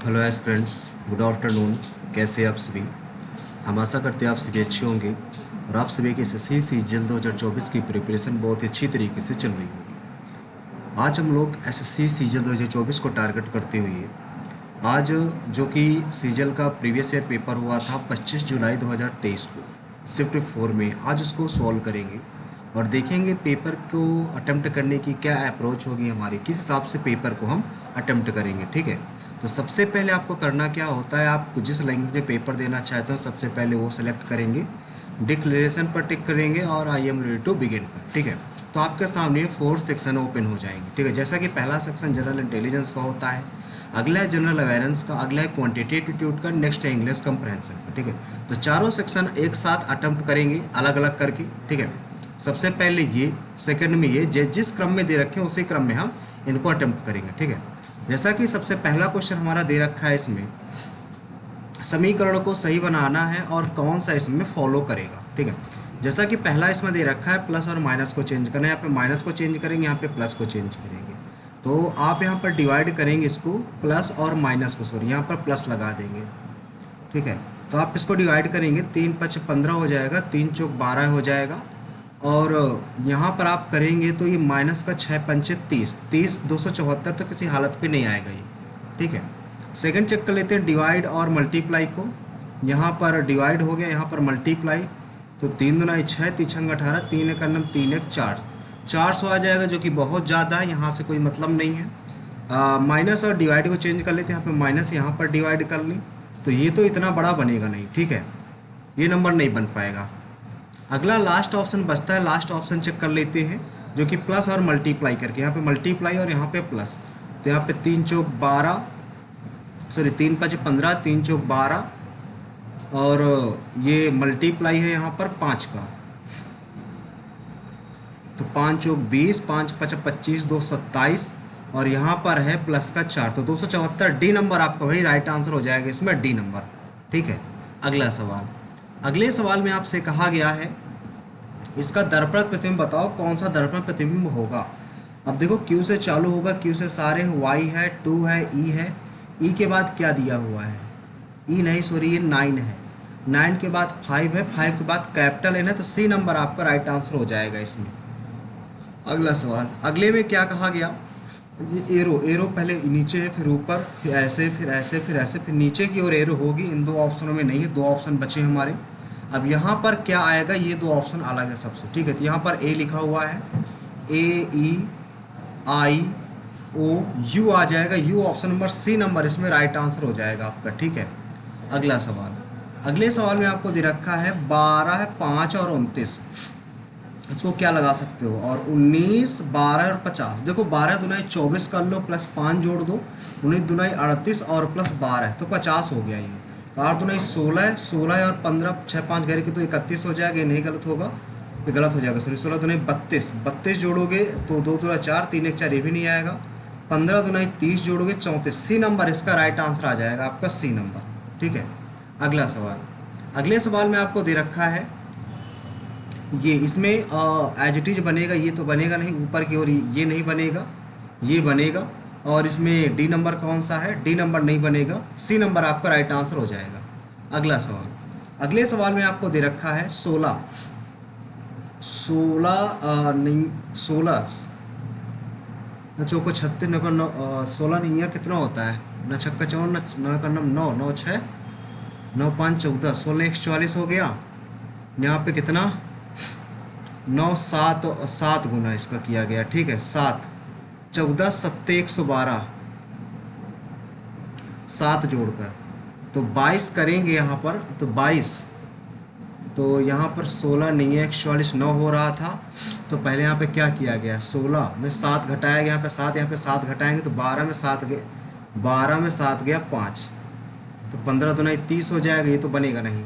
Hello S friends, good afternoon. कैसे आप सभी? हम आशा करते हैं आप सभी अच्छे होंगे और आप सभी की एसएससी सीजन 2024 की प्रिपरेशन बहुत ही अच्छी तरीके से चल रही होगी। आज हम लोग एसएससी सीजन 2024 को टारगेट करते हुए आज जो कि सीजन का प्रीवियस ईयर पेपर हुआ था 25 जुलाई 2023 को शिफ्ट 4 में, आज उसको सॉल्व करेंगे और देखेंगे पेपर को अटेम्प्ट करने की क्या अप्रोच होगी हमारी, किस हिसाब से पेपर को हम अटेम्प्ट करेंगे। ठीक है, तो सबसे पहले आपको करना क्या होता है, आप जिस लैंग्वेज में पेपर देना चाहते हो सबसे पहले वो सेलेक्ट करेंगे, डिक्लेरेशन पर टिक करेंगे और I am ready to begin पर। ठीक है, तो आपके सामने 4 सेक्शन ओपन हो जाएंगे। ठीक है, जैसा कि पहला सेक्शन जनरल इंटेलिजेंस का होता है, अगला है जनरल अवेयरेंस का, अगला है क्वांटिटेटिव एप्टीट्यूड का, नेक्स्ट है इंग्लिश कंप्रहेंशन का। ठीक है, तो चारों सेक्शन एक साथ अटेम्प्ट करेंगे अलग अलग करके। ठीक है, सबसे पहले ये, सेकंड में ये, जिस क्रम में दे रखे हैं उसी क्रम में हम इनको अटेम्प्ट करेंगे। ठीक है, जैसा कि सबसे पहला क्वेश्चन हमारा दे रखा है, इसमें समीकरण को सही बनाना है और कौन सा इसमें फॉलो करेगा। ठीक है, जैसा कि पहला इसमें दे रखा है प्लस और माइनस को चेंज करना है, यहाँ पे माइनस को चेंज करेंगे, यहाँ पे प्लस को चेंज करेंगे। तो आप यहाँ पर डिवाइड करेंगे इसको, प्लस और माइनस को, सॉरी यहाँ पर प्लस लगा देंगे। ठीक है, तो आप इसको डिवाइड करेंगे, 3 5 15 हो जाएगा, 3 चौक 12 हो जाएगा। और यहाँ पर आप करेंगे तो ये माइनस का 6 पंचे 30, 30 274 तो किसी हालत पे नहीं आएगा ये। ठीक है, सेकंड चेक कर लेते हैं डिवाइड और मल्टीप्लाई को। यहाँ पर डिवाइड हो गया, यहाँ पर मल्टीप्लाई, तो 3 दूना 6, 3 छंग 18, 3 एक 3 एक 4, 400 आ जाएगा, जो कि बहुत ज़्यादा है, यहाँ से कोई मतलब नहीं है। माइनस और डिवाइड को चेंज कर लेते हैं, यहाँ पे माइनस, यहाँ पर डिवाइड कर लें, तो ये तो इतना बड़ा बनेगा नहीं। ठीक है, ये नंबर नहीं बन पाएगा। अगला लास्ट ऑप्शन बचता है, लास्ट ऑप्शन चेक कर लेते हैं, जो कि प्लस और मल्टीप्लाई करके, यहाँ पे मल्टीप्लाई और यहाँ पे प्लस, तो यहाँ पे 3 चौक 12, सॉरी 3 5 15, 3 चौक 12, और ये मल्टीप्लाई है यहाँ पर 5 का, तो 5 चौक 20, 5 5 25, 2 27, और यहाँ पर है प्लस का 4, तो 274 डी नंबर आपका भाई राइट आंसर हो जाएगा इसमें, डी नंबर। ठीक है, अगला सवाल, अगले सवाल में आपसे कहा गया है इसका दर्पण प्रतिबिंब बताओ, कौन सा दर्पण प्रतिबिंब होगा। अब देखो Q से चालू होगा, Q से सारे, Y है, 2 है, E है, E के बाद क्या दिया हुआ है, E नहीं सॉरी ये 9 है, 9 के बाद 5 है, 5 के बाद कैपिटल N है, तो C नंबर आपका राइट आंसर हो जाएगा इसमें। अगला सवाल, अगले में क्या कहा गया, ये एरो, एरो पहले नीचे है, फिर ऊपर, फिर ऐसे, फिर ऐसे, फिर ऐसे, फिर नीचे की ओर एरो होगी, इन दो ऑप्शनों में नहीं है, 2 ऑप्शन बचे हमारे। अब यहाँ पर क्या आएगा, ये 2 ऑप्शन अलग है सबसे। ठीक है, तो यहाँ पर ए लिखा हुआ है, AEIOU आ जाएगा, U option number, C number इसमें राइट आंसर हो जाएगा आपका। ठीक है, अगला सवाल, अगले सवाल में आपको दे रखा है 12, 5 और 29, इसको क्या लगा सकते हो, और 19, 12 और 50। देखो 12 दुनाई 24 कर लो, प्लस 5 जोड़ दो, 19 दुनाई 38 और प्लस 12, तो 50 हो गया ये। तो 8 दुनाई 16 है, 16 और 15, 6 5 घर के तो 31 हो जाएगा, ये नहीं गलत होगा, ये गलत हो जाएगा सॉरी, 16 दुनाई 32, 32 जोड़ोगे तो 2 दुना 4, 3 1 4, ये भी नहीं आएगा, 15 दुनाई 30 जोड़ोगे 34, सी नंबर इसका राइट आंसर आ जाएगा आपका, सी नंबर। ठीक है, अगला सवाल, अगले सवाल में आपको दे रखा है ये, इसमें एज इट इज बनेगा, ये तो बनेगा नहीं, ऊपर की ओर ये नहीं बनेगा, ये बनेगा, और इसमें डी नंबर कौन सा है, डी नंबर नहीं बनेगा, सी नंबर आपका राइट आंसर हो जाएगा। अगला सवाल, अगले सवाल में आपको दे रखा है 16, 16 नहीं 16 न चौको 36 न 16 नहीं है, कितना होता है, न छक्का 54, न का 9, 9 6, 9 5 14, 16 1 44 हो गया, यहाँ पे कितना 9 7, 7 गुना इसका किया गया। ठीक है, 7 14 7 112, 7 जोड़कर तो 22 करेंगे यहाँ पर, तो 22, तो यहाँ पर 16 नहीं है, 144 9 हो रहा था, तो पहले यहाँ पे क्या किया गया, 16 में 7 घटाया गया, यहाँ पे 7, यहाँ पे 7 घटाएंगे तो 12 में 7 गए, 12 में 7 गया 5, तो 15 दुनाई 30 हो जाएगा, ये तो बनेगा नहीं।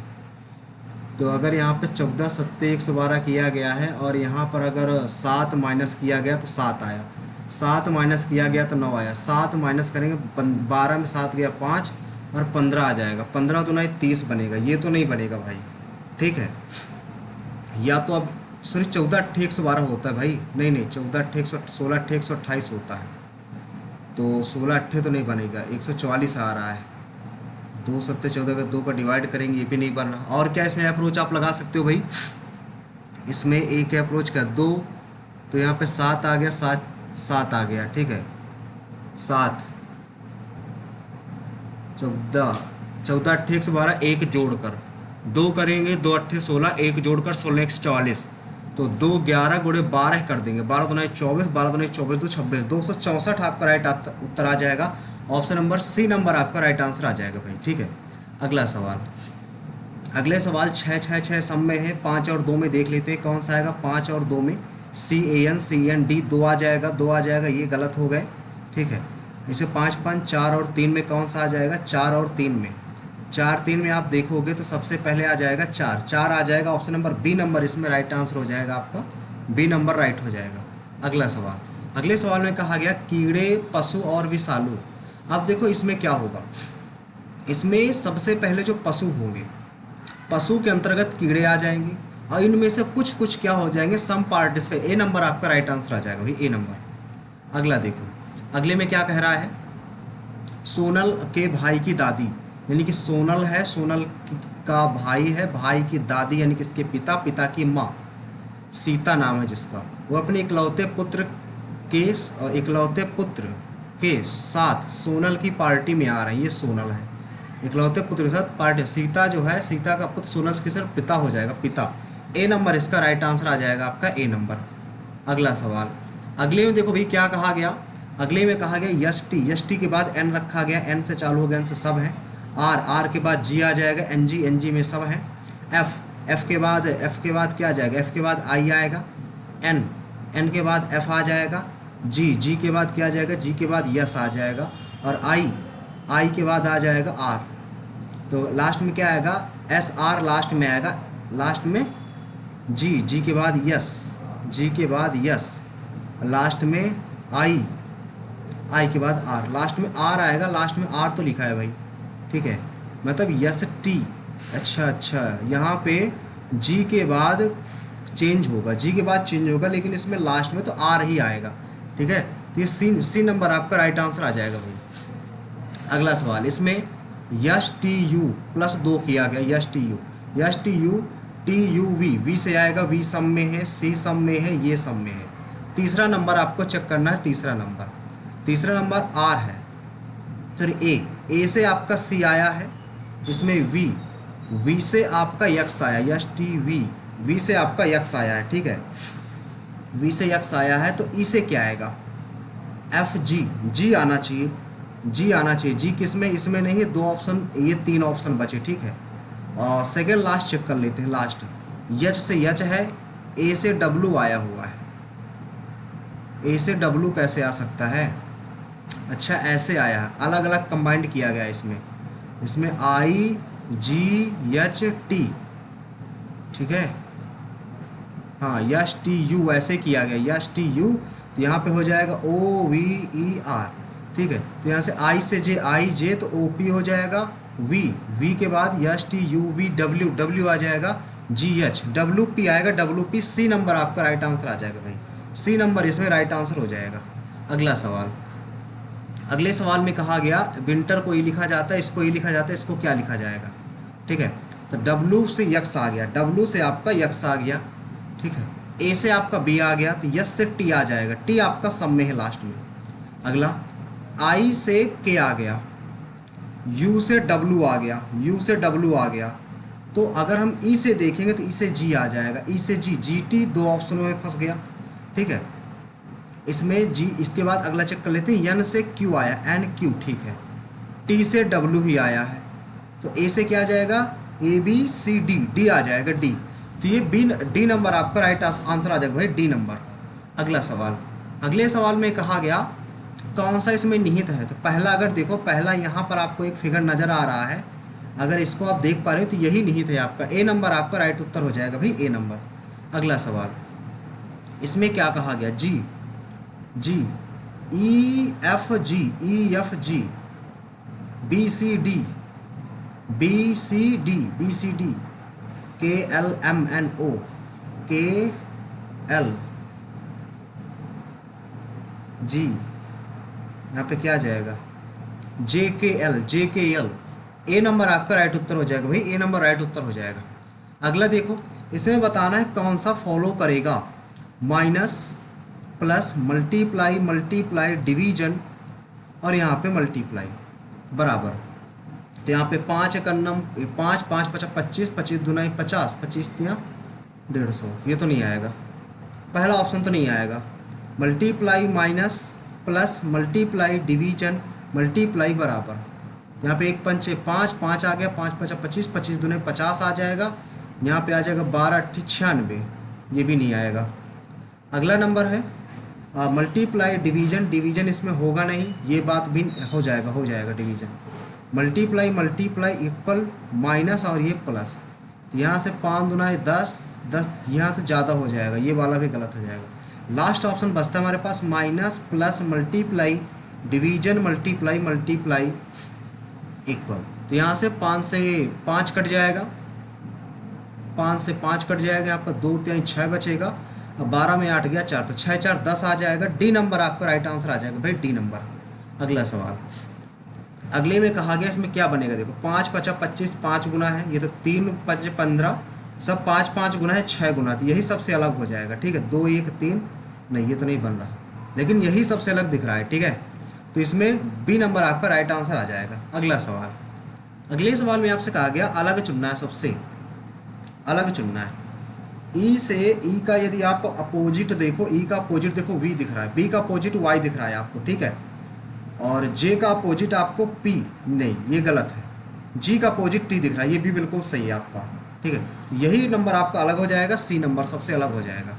तो अगर यहाँ पे 14 7 112 किया गया है, और यहाँ पर अगर 7 माइनस किया गया तो 7 आया, 7 माइनस किया गया तो 9 आया, 7 माइनस करेंगे, 12 में 7 गया 5, और 15 आ जाएगा, 15 दुनाई 30 बनेगा, ये तो नहीं बनेगा भाई। ठीक है, या तो अब सॉरी 14 8 112 होता है भाई, नहीं नहीं 14 8 16 8 128 होता है, तो 16 अट्ठे तो नहीं बनेगा, 144 आ रहा है। 2 सत्ते 14 का 2 का डिवाइड करेंगे, ये भी नहीं बन रहा। और क्या इसमें अप्रोच आप लगा सकते हो भाई, इसमें एक अप्रोच का 2, तो यहाँ पे 7 आ गया, 7 7 आ गया, ठीक है। 7 14 14 अट्ठे 112, एक जोड़कर 2 करेंगे, 2 अट्ठे 16, एक जोड़कर 16 144, तो 2 11 गुणे 12 कर देंगे, 12 दूना 24, 12 दूना 24, 2 26, 264 आपका राइट उत्तर आ जाएगा। ऑप्शन नंबर सी नंबर आपका राइट आंसर आ जाएगा भाई, ठीक है। अगला सवाल, अगले सवाल 6 6 6 सम में है, 5 और 2 में देख लेते हैं कौन सा आएगा। 5 और 2 में CAN D 2 आ जाएगा, 2 आ जाएगा, ये गलत हो गए, ठीक है। इसे 5 5 4 और 3 में कौन सा आ जाएगा। 4 और 3 में, 4 3 में आप देखोगे तो सबसे पहले आ जाएगा 4 4 आ जाएगा। ऑप्शन नंबर बी नंबर इसमें राइट आंसर हो जाएगा आपका, बी नंबर राइट हो जाएगा। अगला सवाल, अगले सवाल में कहा गया कीड़े पशु और विषालु। अब देखो इसमें क्या होगा, इसमें सबसे पहले जो पशु होंगे, पशु के अंतर्गत कीड़े आ जाएंगे, और इनमें से कुछ कुछ क्या हो जाएंगे, सम पार्ट, इसका ए नंबर आपका राइट आंसर आ जाएगा भाई, ए नंबर। अगला देखो, अगले में क्या कह रहा है, सोनल के भाई की दादी, यानी कि सोनल है, सोनल का भाई है, भाई की दादी यानी कि इसके पिता, पिता की माँ, सीता नाम है जिसका, वो अपने इकलौते पुत्र के साथ सोनल की पार्टी में आ रहे हैं। ये सोनल है, इकलौते पुत्र के साथ पार्टी, सीता जो है, सीता का पुत्र सोनल के साथ पिता हो जाएगा, पिता। ए नंबर इसका राइट आंसर आ जाएगा आपका, ए नंबर। अगला सवाल, अगले में देखो भाई क्या कहा गया, अगले में कहा गया यष्टि के बाद एन रखा गया, एन से चालू हो गया, एन से सब है। आर के बाद जी आ जाएगा, एन जी में सब है। एफ के बाद क्या आ जाएगा, एफ के बाद आई आएगा। एन के बाद एफ आ जाएगा। जी के बाद क्या आ जाएगा, जी के बाद यस आ जाएगा। और आई के बाद आ जाएगा आर, तो लास्ट में क्या आएगा, एस आर लास्ट में आएगा, लास्ट में जी के बाद यस, जी के बाद यस, लास्ट में आई के बाद आर, लास्ट में आर आएगा, लास्ट में आर तो लिखा है भाई, ठीक है, मतलब यस टी। अच्छा, यहाँ पे जी के बाद चेंज होगा, जी के बाद चेंज होगा, लेकिन इसमें लास्ट में तो आर ही आएगा, ठीक है। तो ये सी नंबर आपका राइट आंसर आ जाएगा भाई। अगला सवाल, इसमें यश टी यू प्लस 2 किया गया, S T U T U V से आएगा, वी सम में है, सी सम में है, ये सम में है। तीसरा नंबर आपको चेक करना है, तीसरा नंबर आर है, सॉरी ए से आपका सी आया है, इसमें वी से आपका यक्स आया, यश टी वी से आपका यक्स आया है, ठीक है, वी से यक्स आया है, तो ई से क्या आएगा, एफ जी आना चाहिए, जी किस में, इसमें नहीं है, 2 ऑप्शन, ये 3 ऑप्शन बचे, ठीक है। और सेकेंड लास्ट चेक कर लेते हैं, लास्ट यच से यच है, ए से डब्लू आया हुआ है, ए से डब्लू कैसे आ सकता है, अच्छा ऐसे आया है, अलग अलग कंबाइंड किया गया इसमें आई जी एच टी, ठीक है, हाँ यश टी यू ऐसे किया गया, यश टी यू, तो यहाँ पे हो जाएगा ओ वी ई आर, ठीक है। तो यहाँ से आई से जे, आई जे तो ओ पी हो जाएगा, वी के बाद यश टी यू वी डब्ल्यू आ जाएगा, जी एच डब्ल्यू पी आएगा, डब्ल्यू पी, सी नंबर आपका राइट आंसर आ जाएगा भाई, सी नंबर इसमें राइट आंसर हो जाएगा। अगला सवाल, अगले सवाल में कहा गया विंटर को ई लिखा जाता है, इसको ई लिखा जाता है, इसको क्या लिखा जाएगा, ठीक है। तो डब्ल्यू से यक्स आ गया, डब्ल्यू से आपका यक्स आ गया, ठीक है, ए से आपका बी आ गया, तो यस से टी आ जाएगा, टी आपका सम में है लास्ट में। अगला आई से के आ गया, यू से डब्ल्यू आ गया, यू से डब्ल्यू आ गया, तो अगर हम ई से देखेंगे तो ई से जी आ जाएगा, ई से जी टी 2 ऑप्शनों में फंस गया, ठीक है। इसमें जी, इसके बाद अगला चेक कर लेते हैं, एन से क्यू आया, एन क्यू, ठीक है, टी से डब्ल्यू ही आया है, तो ए से क्या आ जाएगा, ए बी सी डी आ जाएगा, डी, तो ये डी नंबर आपका राइट आंसर आ जाएगा भाई, डी नंबर। अगला सवाल, अगले सवाल में कहा गया कौन सा इसमें निहित है, तो पहला अगर देखो, पहला यहाँ पर आपको एक फिगर नज़र आ रहा है, अगर इसको आप देख पा रहे हो तो यही निहित है आपका, ए नंबर आपका राइट उत्तर हो जाएगा भाई, ए नंबर। अगला सवाल, इसमें क्या कहा गया, G E F G B C D K L M N O K L जी यहाँ पे क्या आ जाएगा, JKL, JKL। ए नंबर आपका राइट उत्तर हो जाएगा भाई, ए नंबर राइट उत्तर हो जाएगा। अगला देखो, इसमें बताना है कौन सा फॉलो करेगा, minus, plus, multiply, multiply, division और यहाँ पे मल्टीप्लाई बराबर। तो यहाँ पे 5 एकन्नम 5, 5 पचा 25, 25 दुनाई 50, 25 तिया 150, ये तो नहीं आएगा, पहला ऑप्शन तो नहीं आएगा। Multiply minus plus multiply division multiply बराबर, यहाँ पे 1 पंचे 5, 5 आ गया, 5 पचा 25, 25 दुने 50 आ जाएगा, यहाँ पे आ जाएगा 12 अट्ठी 96, ये भी नहीं आएगा। अगला नंबर है मल्टीप्लाई डिवीजन, डिवीजन इसमें होगा नहीं, ये बात भी हो जाएगा division. Multiply multiply equal minus और ये प्लस, तो यहाँ से 5 दुनाए 10, 10 यहाँ तो ज़्यादा हो जाएगा, ये वाला भी गलत हो जाएगा। लास्ट ऑप्शन बचता है हमारे पास minus plus multiply division multiply multiply equal, तो यहाँ से 5 से 5 कट जाएगा, 5 से 5 कट जाएगा, यहाँ पर 2 3 6 बचेगा, अब 12 में 8 गया 4, तो 6 4 10 आ जाएगा, डी नंबर आपका राइट आंसर आ जाएगा भाई, डी नंबर। अगला सवाल, अगले में कहा गया इसमें क्या बनेगा, देखो 5 पचा 25 5 गुना है, ये तो 3 5 15 सब 5 5 गुना है 6 गुना, तो यही सबसे अलग हो जाएगा, ठीक है। 2 1 3 नहीं, ये तो नहीं बन रहा, लेकिन यही सबसे अलग दिख रहा है, ठीक है। तो इसमें बी नंबर आपका राइट आंसर आ जाएगा। अगला सवाल, अगले सवाल में आपसे कहा गया अलग चुनना है, सबसे अलग चुनना है। ई से ई का यदि आप अपोजिट देखो, ई का अपोजिट देखो वी दिख रहा है, बी का अपोजिट वाई दिख रहा है आपको, ठीक है, और जे का अपोजिट आपको पी, नहीं ये गलत है, जी का अपोजिट टी दिख रहा है, ये भी बिल्कुल सही है आपका, ठीक है। यही नंबर आपका अलग हो जाएगा, सी नंबर सबसे अलग हो जाएगा।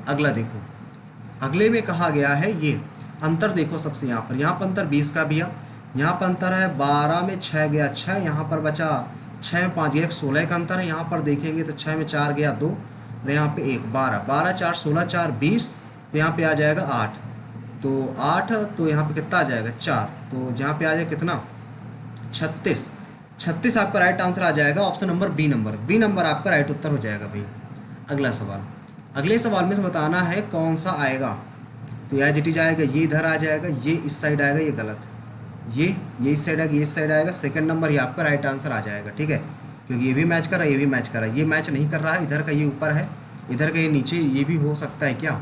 अगला देखो, अगले में कहा गया है ये अंतर देखो सबसे, यहाँ पर अंतर 20 का भी है, यहाँ पर अंतर है 12 में 6 गया 6, यहाँ पर बचा 6 में 5 गया 16 का अंतर है, यहाँ पर देखेंगे तो 6 में 4 गया 2 और यहाँ पे 1 12, 12 4 16 4 20, तो यहाँ पे आ जाएगा 8, तो 8 तो यहाँ पे कितना आ जाएगा 4, तो यहाँ पे आ जाएगा कितना 36, 36 आपका राइट आंसर आ जाएगा, option number B number, B number आपका राइट उत्तर हो जाएगा भाई। अगला सवाल, अगले सवाल में से बताना है कौन सा आएगा, तो एज इट इज आएगा, ये इधर आ जाएगा, ये इस साइड आएगा, ये गलत है, ये इस साइड आएगा, ये इस साइड आएगा, सेकंड नंबर ये आपका राइट आंसर आ जाएगा, ठीक है, क्योंकि ये भी मैच कर रहा है, ये भी मैच कर रहा है, ये मैच नहीं कर रहा है, इधर का ये ऊपर है, इधर का ये नीचे, ये भी हो सकता है क्या,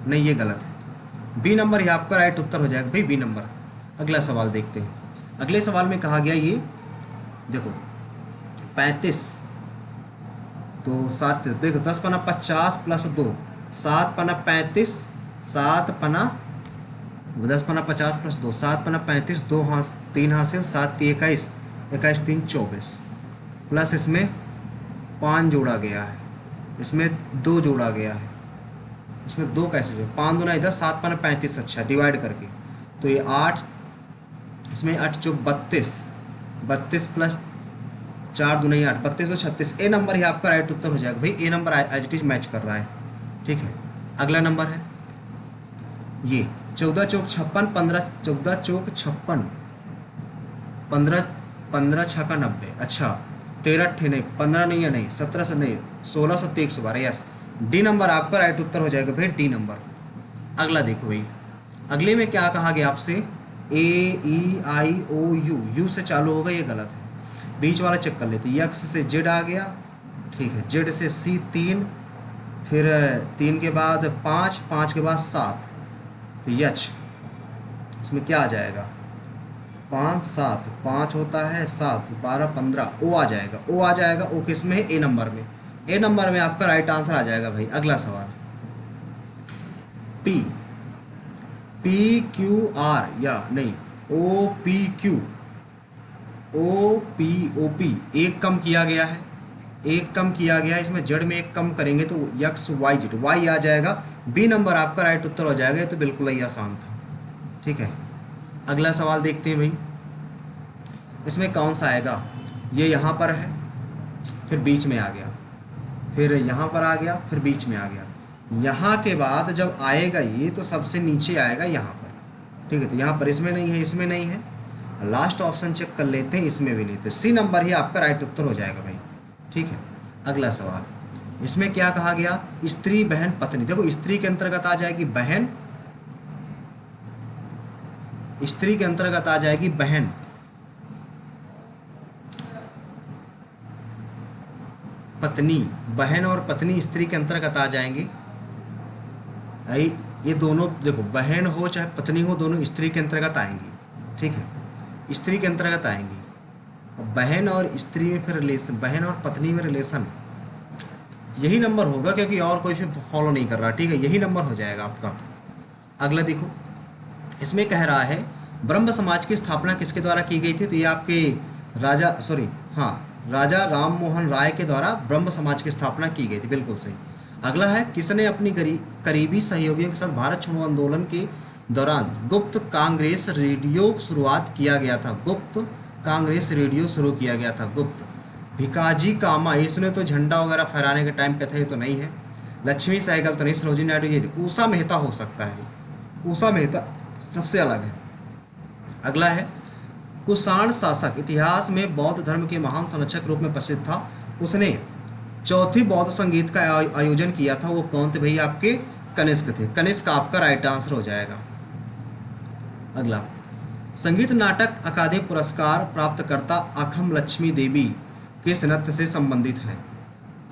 नहीं ये गलत है, बी नंबर ये आपका राइट उत्तर हो जाएगा भाई, बी नंबर। अगला सवाल देखते हैं, अगले सवाल में कहा गया ये देखो 35, तो 7 देखो 10 पना 50 प्लस 2 7 पना 35, 7 पना 10 पना 50 प्लस 2 7 पना 35, 2 हाथ 3 हासिल 7 21, 21 3 24, प्लस इसमें 5 जोड़ा गया है, इसमें 2 जोड़ा गया है, इसमें 2 कैसे जो 5 दूना इधर 7 पना 35, अच्छा डिवाइड करके, तो ये 8, इसमें 8 चौक 32, 32 प्लस 4 दूना 8 32 तो 36, ए नंबर ही आपका राइट उत्तर हो जाएगा भाई, A number as it is match कर रहा है, ठीक है। अगला नंबर है ये 14 चौक 56, 15 14 चौक 56, 15 6 का 90, अच्छा 13 अट्ठे नहीं 15 नहीं है, नहीं 17 से नहीं 16 से 112, यस डी नंबर आपका राइट उत्तर हो जाएगा भाई, डी नंबर। अगला देखो भाई, अगले में क्या कहा गया आपसे, ए ई आई ओ यू, यू से चालू होगा, ये गलत है, बीच वाला चेक कर लेते, यक्स से जेड आ गया, ठीक है, जेड से सी 3, फिर 3 के बाद 5, 5 के बाद 7, तो यच इसमें क्या आ जाएगा 5 7 5 होता है 7 12 15, ओ आ जाएगा, ओ आ जाएगा, ओ किस में है, ए नंबर में, ए नंबर में आपका राइट आंसर आ जाएगा भाई। अगला सवाल, पी पी क्यू आर या नहीं O P Q, O P एक कम किया गया है, एक कम किया गया है, इसमें जड़ में एक कम करेंगे तो यक्स वाई जेड, वाई आ जाएगा, बी नंबर आपका राइट उत्तर हो जाएगा, ये तो बिल्कुल ही आसान था, ठीक है। अगला सवाल देखते हैं भाई, इसमें कौन सा आएगा, ये यहाँ पर है, फिर बीच में आ गया, फिर यहाँ पर आ गया, फिर बीच में आ गया, यहाँ के बाद जब आएगा ये तो सबसे नीचे आएगा यहाँ पर, ठीक है, तो यहाँ पर इसमें नहीं है, इसमें नहीं है, लास्ट ऑप्शन चेक कर लेते हैं, इसमें भी नहीं, तो सी नंबर ही आपका राइट उत्तर हो जाएगा भाई, ठीक है। अगला सवाल, इसमें क्या कहा गया, स्त्री बहन पत्नी, देखो स्त्री के अंतर्गत आ जाएगी बहन, स्त्री के अंतर्गत आ जाएगी बहन, पत्नी, बहन और पत्नी स्त्री के अंतर्गत आ जाएंगे। ये दोनों देखो, बहन हो चाहे पत्नी हो, दोनों स्त्री के अंतर्गत आएंगी, ठीक है, स्त्री के अंतर्गत आएंगी। बहन और स्त्री में फिर रिलेशन, बहन और पत्नी में रिलेशन, यही नंबर होगा, क्योंकि और कोई फिर फॉलो नहीं कर रहा, ठीक है, यही नंबर हो जाएगा आपका। अगला देखो, इसमें कह रहा है ब्रह्म समाज की स्थापना किसके द्वारा की गई थी? तो ये आपके राजा राम मोहन राय के द्वारा ब्रह्म समाज की स्थापना की गई थी, बिल्कुल सही। अगला है, किसने अपनी करीबी सहयोगियों के साथ भारत छोड़ो आंदोलन के दौरान गुप्त कांग्रेस रेडियो शुरुआत किया गया था? गुप्त कांग्रेस रेडियो शुरू किया गया था, गुप्त। भिकाजी कामा, इसने तो झंडा वगैरह फहराने के टाइम पे थे, ये तो नहीं है। लक्ष्मी सहगल तो नहीं, सरोजिनी नायडू, ये उषा मेहता हो सकता है, उषा मेहता सबसे अलग है। अगला है, कुषाण शासक इतिहास में बौद्ध धर्म के महान संरक्षक रूप में प्रसिद्ध था, उसने चौथी बौद्ध संगीत का आयोजन किया था, वो कौन थे भैया? आपके कनिष्क थे। कनिष्क आपका राइट आंसर हो जाएगा। अगला, संगीत नाटक अकादमी पुरस्कार प्राप्तकर्ता अखम लक्ष्मी देवी किस नृत्य से संबंधित है?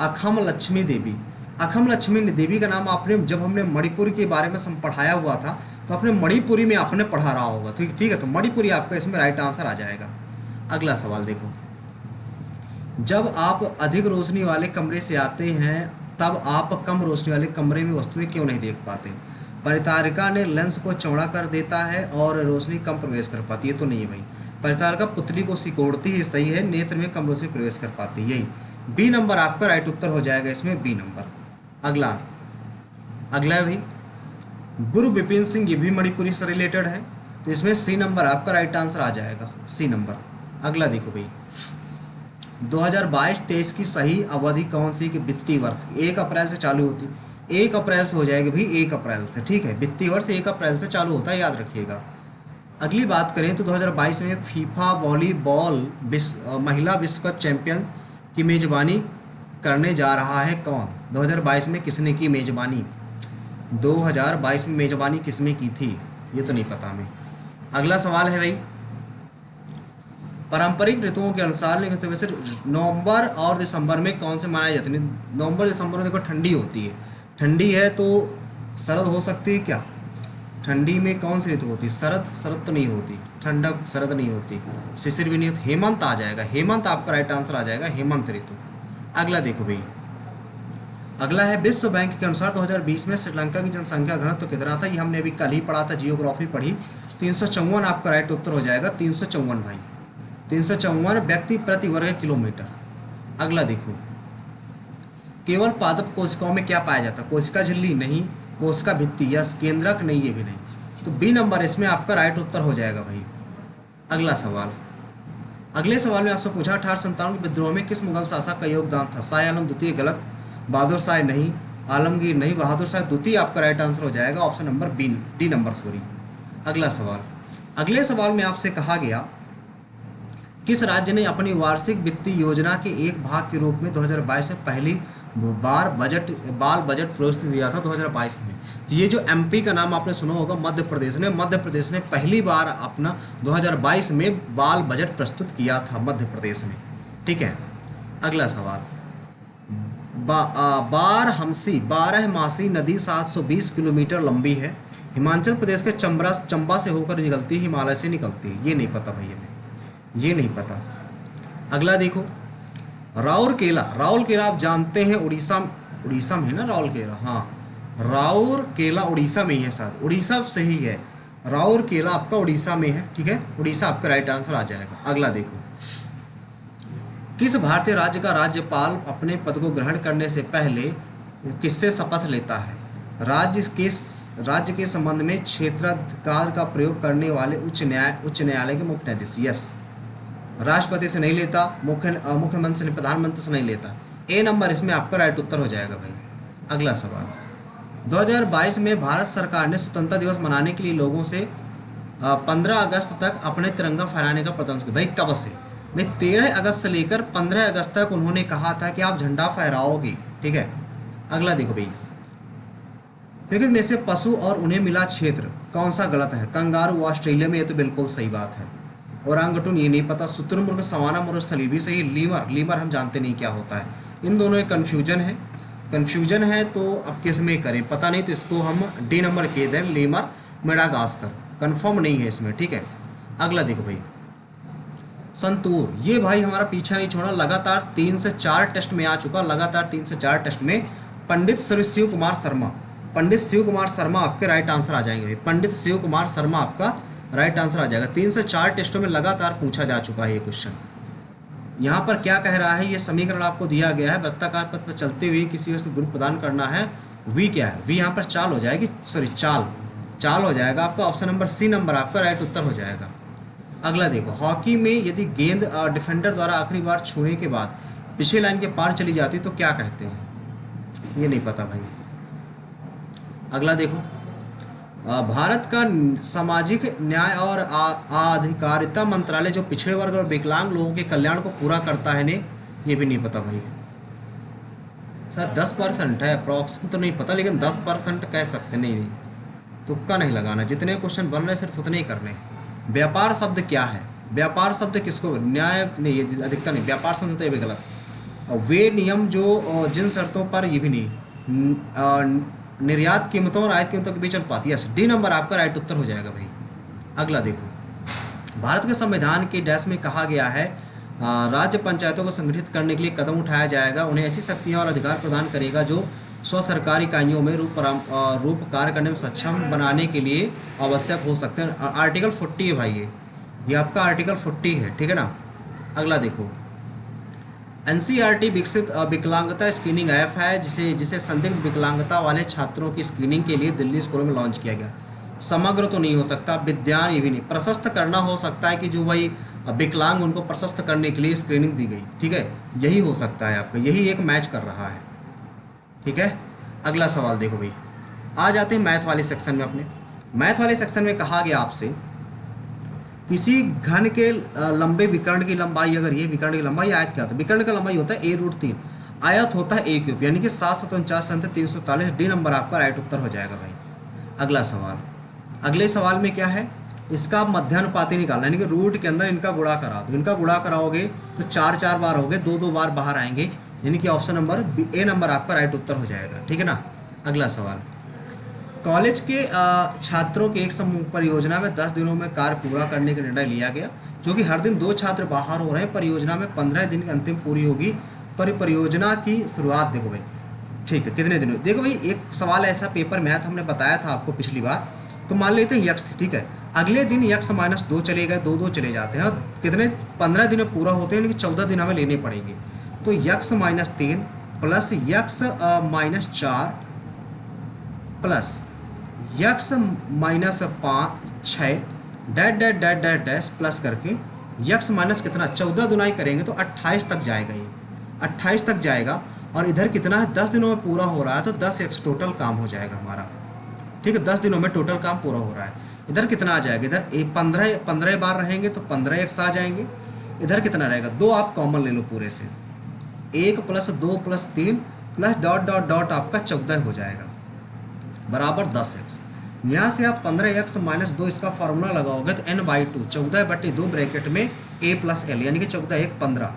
अखम लक्ष्मी देवी, अखम लक्ष्मी देवी का नाम आपने, जब हमने मणिपुर के बारे में पढ़ाया हुआ था, तो आपने मणिपुरी में आपने पढ़ा रहा होगा, ठीक है, तो मणिपुरी आपका इसमें राइट आंसर आ जाएगा। अगला सवाल देखो, जब आप अधिक रोशनी वाले कमरे से आते हैं तब आप कम रोशनी वाले कमरे में वस्तुएं क्यों नहीं देख पाते? परितारिका ने लेंस को चौड़ा कर देता है और रोशनी कम प्रवेश कर पाती है, तो नहीं है भाई। परितारिका पुतली को सिकोड़ती है, सही है, नेत्र में कम रोशनी प्रवेश कर पाती है, यही बी नंबर आपका राइट उत्तर हो जाएगा इसमें, बी नंबर। अगला है भाई, गुरु बिपिन सिंह, ये भी मणिपुरी से रिलेटेड है, तो इसमें सी नंबर आपका राइट आंसर आ जाएगा, सी नंबर। अगला देखो भाई, 2022-23 की सही अवधि कौन सी? कि वित्तीय वर्ष 1 अप्रैल से चालू होती, 1 अप्रैल से हो जाएगी भाई, 1 अप्रैल से, ठीक है, वित्तीय वर्ष 1 अप्रैल से चालू होता है, याद रखिएगा। अगली बात करें तो 2022 में फीफा वॉलीबॉल महिला विश्व कप चैंपियन की मेजबानी करने जा रहा है कौन? 2022 में किसने की मेजबानी? 2022 में मेजबानी किसने की थी? ये तो नहीं पता हमें। अगला सवाल है भाई, पारंपरिक ऋतुओं के अनुसार वैसे नवंबर और दिसंबर में कौन से मनाई जाती है? नवंबर दिसंबर में देखो ठंडी होती है, ठंडी है तो शरद हो सकती है क्या? ठंडी में कौन सी ऋतु होती है? शरद तो नहीं होती, ठंडक शरद नहीं होती, शिशिर भी नहीं होती, हेमंत आ जाएगा, हेमंत आपका राइट आंसर आ जाएगा, हेमंत ऋतु। अगला देखो भाई, अगला है, विश्व बैंक के अनुसार 2020 में श्रीलंका की जनसंख्या घनत्व कितना था? ये हमने अभी कल ही पढ़ा था, जियोग्राफी पढ़ी, 354 आपका राइट उत्तर हो जाएगा, 354 भाई, 354 व्यक्ति प्रति वर्ग किलोमीटर। अगला देखो, केवल पादप कोशिकाओं में क्या पाया जाता है? कोशिका झिल्ली नहीं, कोशिका भित्ति, यस, केंद्रक नहीं, ये भी नहीं, तो बी नंबर इसमें आपका राइट उत्तर हो जाएगा भाई। अगला सवाल, अगले सवाल में आपसे पूछा 1857 के विद्रोह में किस मुगल शासक का योगदान था? शाह आलम द्वितीय गलत, बहादुर शाह नहीं, आलमगीर नहीं, बहादुर शाह द्वितीय आपका राइट आंसर हो जाएगा, option number B, D number sorry. अगला सवाल, अगले सवाल में आपसे कहा गया, किस राज्य ने अपनी वार्षिक वित्तीय योजना के एक भाग के रूप में 2022 में पहली बाल बजट प्रस्तुत दिया था 2022 में? तो ये जो एमपी का नाम आपने सुना होगा, मध्य प्रदेश ने पहली बार अपना 2022 में बाल बजट प्रस्तुत किया था, मध्य प्रदेश में, ठीक है। अगला सवाल, बारहमासी नदी 720 किलोमीटर लंबी है, हिमाचल प्रदेश के चंबा से होकर निकलती है, हिमालय से निकलती है? ये नहीं पता भैया, हमें ये नहीं पता। अगला देखो, राउरकेला आप जानते हैं उड़ीसा में है ना राउरकेला? हाँ, राउरकेला उड़ीसा में ही है, शायद उड़ीसा से ही है, राउरकेला आपका उड़ीसा में है, ठीक है, उड़ीसा आपका राइट आंसर आ जाएगा। अगला देखो, किस भारतीय राज्य का राज्यपाल अपने पद को ग्रहण करने से पहले किससे शपथ लेता है? राज्य के संबंध में क्षेत्राधिकार का प्रयोग करने वाले उच्च न्यायालय के मुख्य न्यायाधीश, यस, राष्ट्रपति से नहीं लेता, मुख्यमंत्री से, प्रधानमंत्री से नहीं लेता, ए नंबर इसमें आपका राइट उत्तर हो जाएगा भाई। अगला सवाल, 2022 में भारत सरकार ने स्वतंत्रता दिवस मनाने के लिए लोगों से 15 अगस्त तक अपने तिरंगा फहराने का प्रबंध किया। भाई कब से? भाई 13 अगस्त से लेकर 15 अगस्त तक उन्होंने कहा था कि आप झंडा फहराओगे, ठीक है। अगला देखो भाई, लेकिन में से पशु और उन्हें मिला क्षेत्र कौन सा गलत है? कंगारू ऑस्ट्रेलिया में, ये तो बिल्कुल सही बात है। ओरांगटून ये नहीं पता। शुतुरमुर्ग सवाना मरुस्थलीय भी सही। लीमर, लीमर हम जानते नहीं क्या होता है। इन दोनों में कन्फ्यूजन है तो अब किस में करें पता नहीं, तो इसको हम डी नंबर के दें, लीमर मेडागास्कर। कंफर्म नहीं है इसमें, ठीक है। अगला देखो भाई, संतूर, ये भाई हमारा पीछा नहीं छोड़ा, लगातार 3 से 4 टेस्ट में आ चुका, लगातार 3 से 4 टेस्ट में। पंडित श्री शिव कुमार शर्मा, पंडित शिव कुमार शर्मा आपके राइट आंसर आ जाएंगे भाई। पंडित शिव कुमार शर्मा आपका राइट आंसर आ जाएगा। 3 से 4 टेस्टों में लगातार पूछा जा चुका है ये क्वेश्चन। यहाँ पर क्या कह रहा है, ये समीकरण आपको दिया गया है, वृत्ताकार पथ पर चलते हुए किसी वस्तु ग्रुप प्रदान करना है। वी क्या है? वी यहाँ पर चाल हो जाएगी, सॉरी चाल हो जाएगा आपका। ऑप्शन नंबर सी नंबर आपका राइट उत्तर हो जाएगा। अगला देखो, हॉकी में यदि गेंद डिफेंडर द्वारा आखिरी बार छूने के बाद पिछले लाइन के पार चली जाती तो क्या कहते हैं? ये नहीं पता भाई। अगला देखो, भारत का सामाजिक न्याय और आधिकारिता मंत्रालय जो पिछड़े वर्ग और विकलांग लोगों के कल्याण को पूरा करता है ने, ये भी नहीं पता भाई। शायद 10% है अप्रॉक्स, तो नहीं पता, लेकिन 10% कह सकते। नहीं, तुक्का नहीं लगाना, जितने क्वेश्चन बन रहे सिर्फ उतने ही करने। व्यापार शब्द क्या है? व्यापार शब्द किसको? न्याय नहीं, ये अधिकता नहीं, व्यापार शब्द तो ये भी गलत। और वे नियम जो जिन शर्तों पर, ये भी नहीं, निर्यात कीमतों और आयात कीमतों के बीच अनुपात। यस, डी नंबर आपका राइट उत्तर हो जाएगा भाई। अगला देखो, भारत के संविधान के डैश में कहा गया है राज्य पंचायतों को संगठित करने के लिए कदम उठाया जाएगा, उन्हें ऐसी शक्तियां और अधिकार प्रदान करेगा जो स्व सरकारी इकाइयों में रूप कार्य करने में सक्षम बनाने के लिए आवश्यक हो सकते हैं। आर्टिकल 40 है भाई, ये आपका आर्टिकल 40 है, ठीक है ना। अगला देखो, एनसीईआरटी विकसित विकलांगता स्क्रीनिंग ऐप है जिसे संदिग्ध विकलांगता वाले छात्रों की स्क्रीनिंग के लिए दिल्ली स्कूलों में लॉन्च किया गया। समग्र तो नहीं हो सकता, विद्यान ये भी नहीं, प्रशस्त करना हो सकता है कि जो भाई विकलांग उनको प्रशस्त करने के लिए स्क्रीनिंग दी गई, ठीक है, यही हो सकता है आपका, यही एक मैच कर रहा है, ठीक है। अगला सवाल देखो भाई, आ जाते हैं मैथ वाले सेक्शन में। अपने मैथ वाले सेक्शन में कहा गया आपसे, किसी घन के लंबे विकर्ण की लंबाई, अगर ये विकर्ण की लंबाई, आयत क्या होता है? विकर्ण का लंबाई होता है a√3, आयत होता है a क्यूब, यानी कि 749 344। डी नंबर आपका राइट उत्तर हो जाएगा भाई। अगला सवाल, अगले सवाल में क्या है, इसका मध्यानुपाती निकालना, यानी कि रूट के अंदर इनका गुणा करा दो। इनका गुणा कराओगे तो 4 बार हो गए, 2 बार बाहर आएंगे, यानी कि ऑप्शन नंबर ए नंबर आपका राइट उत्तर हो जाएगा, ठीक है ना। अगला सवाल, कॉलेज के छात्रों के एक समूह परियोजना में 10 दिनों में कार्य पूरा करने का निर्णय लिया गया, जो कि हर दिन 2 छात्र बाहर हो रहे हैं। परियोजना में 15 दिन के अंतिम पूरी होगी। परियोजना की शुरुआत देखो भाई, ठीक है, कितने दिनों? देखो भाई, एक सवाल ऐसा पेपर मैथ हमने बताया था आपको पिछली बार, तो मान लेते हैं यक्स, ठीक है, अगले दिन यक्स -2 चले गए, 2 चले जाते हैं, और कितने 15 दिन में पूरा होते हैं, लेकिन 14 दिन हमें लेने पड़ेंगे। तो x -3 plus x -4 plus x -5 6 dash plus करके यक्स माइनस कितना, 14 दुनाई करेंगे तो 28 तक जाएगा, ये 28 तक जाएगा। और इधर कितना है, 10 दिनों में पूरा हो रहा है, तो 10x टोटल काम हो जाएगा हमारा, ठीक है, 10 दिनों में टोटल काम पूरा हो रहा है। इधर कितना आ जाएगा, इधर 15 बार रहेंगे तो 15x आ जाएंगे। इधर कितना रहेगा, 2 आप कॉमन ले लो पूरे से, 1 + 2 + 3 प्लस डॉट आपका 14 हो जाएगा बराबर 10x। यहाँ से आप 15x - 2 इसका फार्मूला लगाओगे तो n/2 14/2 ब्रैकेट में a + l, यानी कि 14 1 15,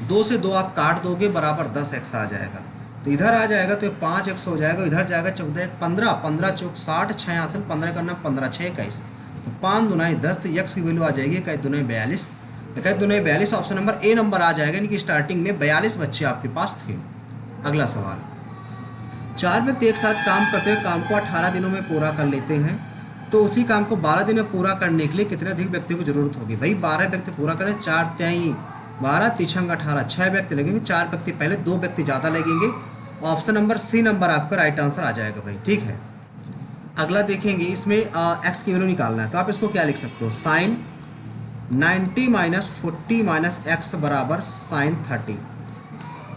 2 से 2 आप काट दोगे बराबर 10x आ जाएगा। तो इधर आ जाएगा तो 5x हो जाएगा, इधर जाएगा 14 1 15, 15 चौक 60, 6 हासिल 15 करना 15 6 21, तो 5 दुनाई 10, तो x की वैल्यू आ जाएगी 1 Dunai 42, 1 Dunai 42, option number A number आ जाएगा, यानी कि स्टार्टिंग में 42 बच्चे आपके पास थे। अगला सवाल, 4 व्यक्ति एक साथ काम करते हुए काम को 18 दिनों में पूरा कर लेते हैं, तो उसी काम को 12 दिन में पूरा करने के लिए कितने अधिक व्यक्तियों की जरूरत होगी? भाई 12 व्यक्ति पूरा करें, 4 3 12 3 18, 6 व्यक्ति लगेंगे, 4 व्यक्ति पहले, 2 व्यक्ति ज़्यादा लगेंगे। ऑप्शन नंबर सी नंबर आपका राइट आंसर आ जाएगा भाई, ठीक है। अगला देखेंगे, इसमें एक्स की वैल्यू निकालना है, तो आप इसको क्या लिख सकते हो, साइन 90 - 40 - x बराबर साइन 30,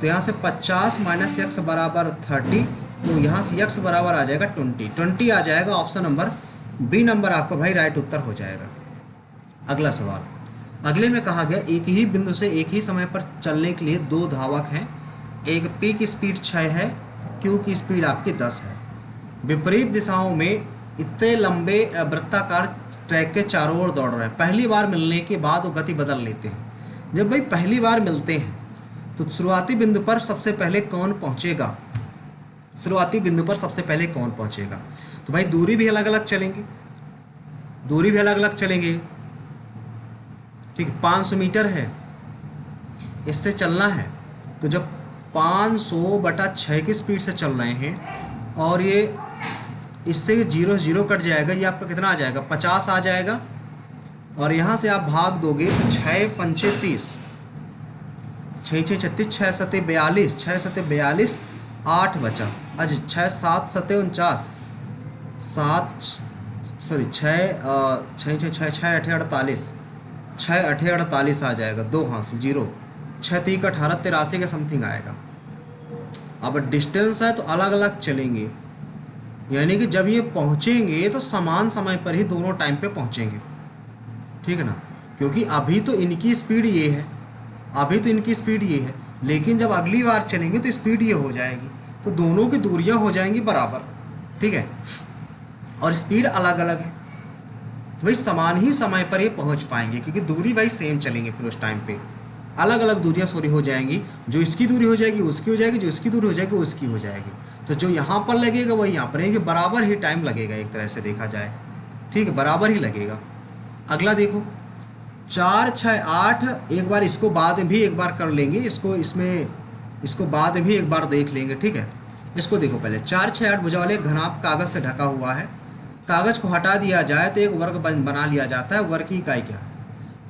तो यहाँ से 50 - x बराबर 30, तो यहाँ से x बराबर आ जाएगा 20 आ जाएगा, ऑप्शन नंबर बी नंबर आपका भाई राइट उत्तर हो जाएगा। अगला सवाल, अगले में कहा गया, एक ही बिंदु से एक ही समय पर चलने के लिए 2 धावक हैं, एक p की स्पीड 6 है, q की स्पीड आपकी 10 है, विपरीत दिशाओं में इतने लंबे वृत्ताकार ट्रैक के चारों ओर दौड़ रहे हैं। पहली बार मिलने के बाद वो गति बदल लेते हैं। जब भाई पहली बार मिलते हैं तो शुरुआती बिंदु पर सबसे पहले कौन पहुंचेगा, शुरुआती बिंदु पर सबसे पहले कौन पहुंचेगा। तो भाई दूरी भी अलग अलग चलेंगे, दूरी भी अलग अलग चलेंगे, ठीक है। 500 मीटर है, इससे चलना है, तो जब 500/6 की स्पीड से चल रहे हैं और ये इससे 0 0 कट जाएगा, ये आपका कितना आ जाएगा, 50 आ जाएगा। और यहाँ से आप भाग दोगे तो 6 पंचे 30, 6 6 36, 6 7 42, 6 7 42, 8 बचा। अच्छा 6 7 7 49, 6 6 8 48, 6 8 48 आ जाएगा, 2 हासिल 0, 6 3 18 83 के समथिंग आएगा। अब डिस्टेंस है तो अलग अलग चलेंगे, यानी कि जब ये पहुँचेंगे तो समान समय पर ही दोनों टाइम पे पहुँचेंगे, ठीक है ना। क्योंकि अभी तो इनकी स्पीड ये है, अभी तो इनकी स्पीड ये है, लेकिन जब अगली बार चलेंगे तो स्पीड ये हो जाएगी, तो दोनों की दूरियां हो जाएंगी बराबर, ठीक है। और स्पीड अलग अलग है, तो भाई समान ही समय पर ये पहुंच पाएंगे, क्योंकि दूरी भाई सेम चलेंगे। फिर उस टाइम पे अलग अलग दूरियां सॉरी हो जाएंगी, जो इसकी दूरी हो जाएगी उसकी हो जाएगी, जो इसकी दूरी हो जाएगी उसकी हो जाएगी। तो जो यहाँ पर लगेगा वही यहाँ पर, बराबर ही टाइम लगेगा एक तरह से देखा जाए, ठीक है, बराबर ही लगेगा। अगला देखो 4 6 8, एक बार इसको बाद में भी एक बार कर लेंगे, इसको बाद में भी एक बार देख लेंगे, ठीक है। इसको देखो पहले 4 6 8 भुजा वाले घनाभ कागज से ढका हुआ है, कागज को हटा दिया जाए तो एक वर्ग बना लिया जाता है। वर्ग की इकाई क्या है।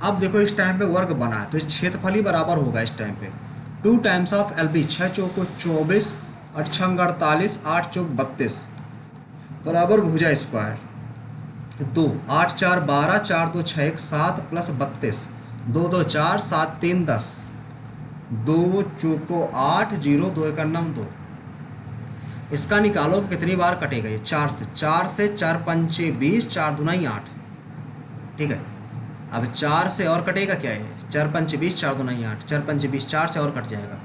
अब देखो इस टाइम पे वर्ग बना है तो इस क्षेत्रफल ही बराबर होगा इस टाइम पे 2 टाइम्स ऑफ LB, 6 चौको 24, 8 6 48, 8 चौक 32 बराबर भुजा स्क्वायर 2, 8 4 12, 4 2 6 1 7 प्लस 32, 2 2 4 7 3 10, 2 चौको 8 0 2 1 9 2। इसका निकालो कितनी बार कटेगा ये, 4 से 4 पंचे 20, 4 दूना 8, ठीक है। अब 4 से और कटेगा क्या है, 4 पंचे 20, 4 दूना 8, 4 पंचे 20, 4 से और कट जाएगा,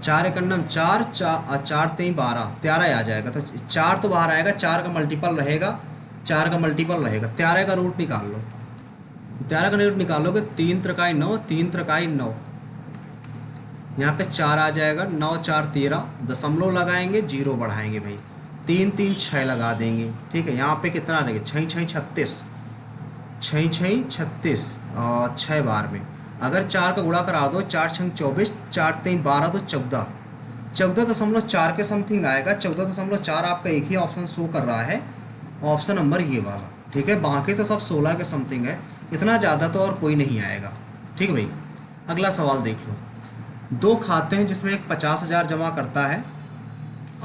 4 1 9 4, 4 3 12, 13 आ जाएगा। तो 4 तो बाहर आएगा, 4 का मल्टीपल रहेगा, 4 का मल्टीपल रहेगा, 13 का रूट निकाल लो। 13 का रूट निकालोगे 3 त्रिकाई 9, 3 त्रिकाई 9, यहाँ पे 4 आ जाएगा, 9 4 13, दशमलव लगाएंगे, 0 बढ़ाएंगे भाई, 3 3 6 लगा देंगे, ठीक है। यहाँ पे कितना रहेगा, 6 6 36, 6 6 36 और 6 बार में अगर 4 का गुणा करा दो, 4 6 24, 4 3 12 तो 14, 14.4 के समथिंग आएगा। 14.4 आपका एक ही ऑप्शन शो कर रहा है, ऑप्शन नंबर ये वाला, ठीक है। बाकी तो सब 16 के समथिंग है, इतना ज़्यादा तो और कोई नहीं आएगा, ठीक है भाई। अगला सवाल देख लो। 2 खाते हैं जिसमें एक 50,000 जमा करता है,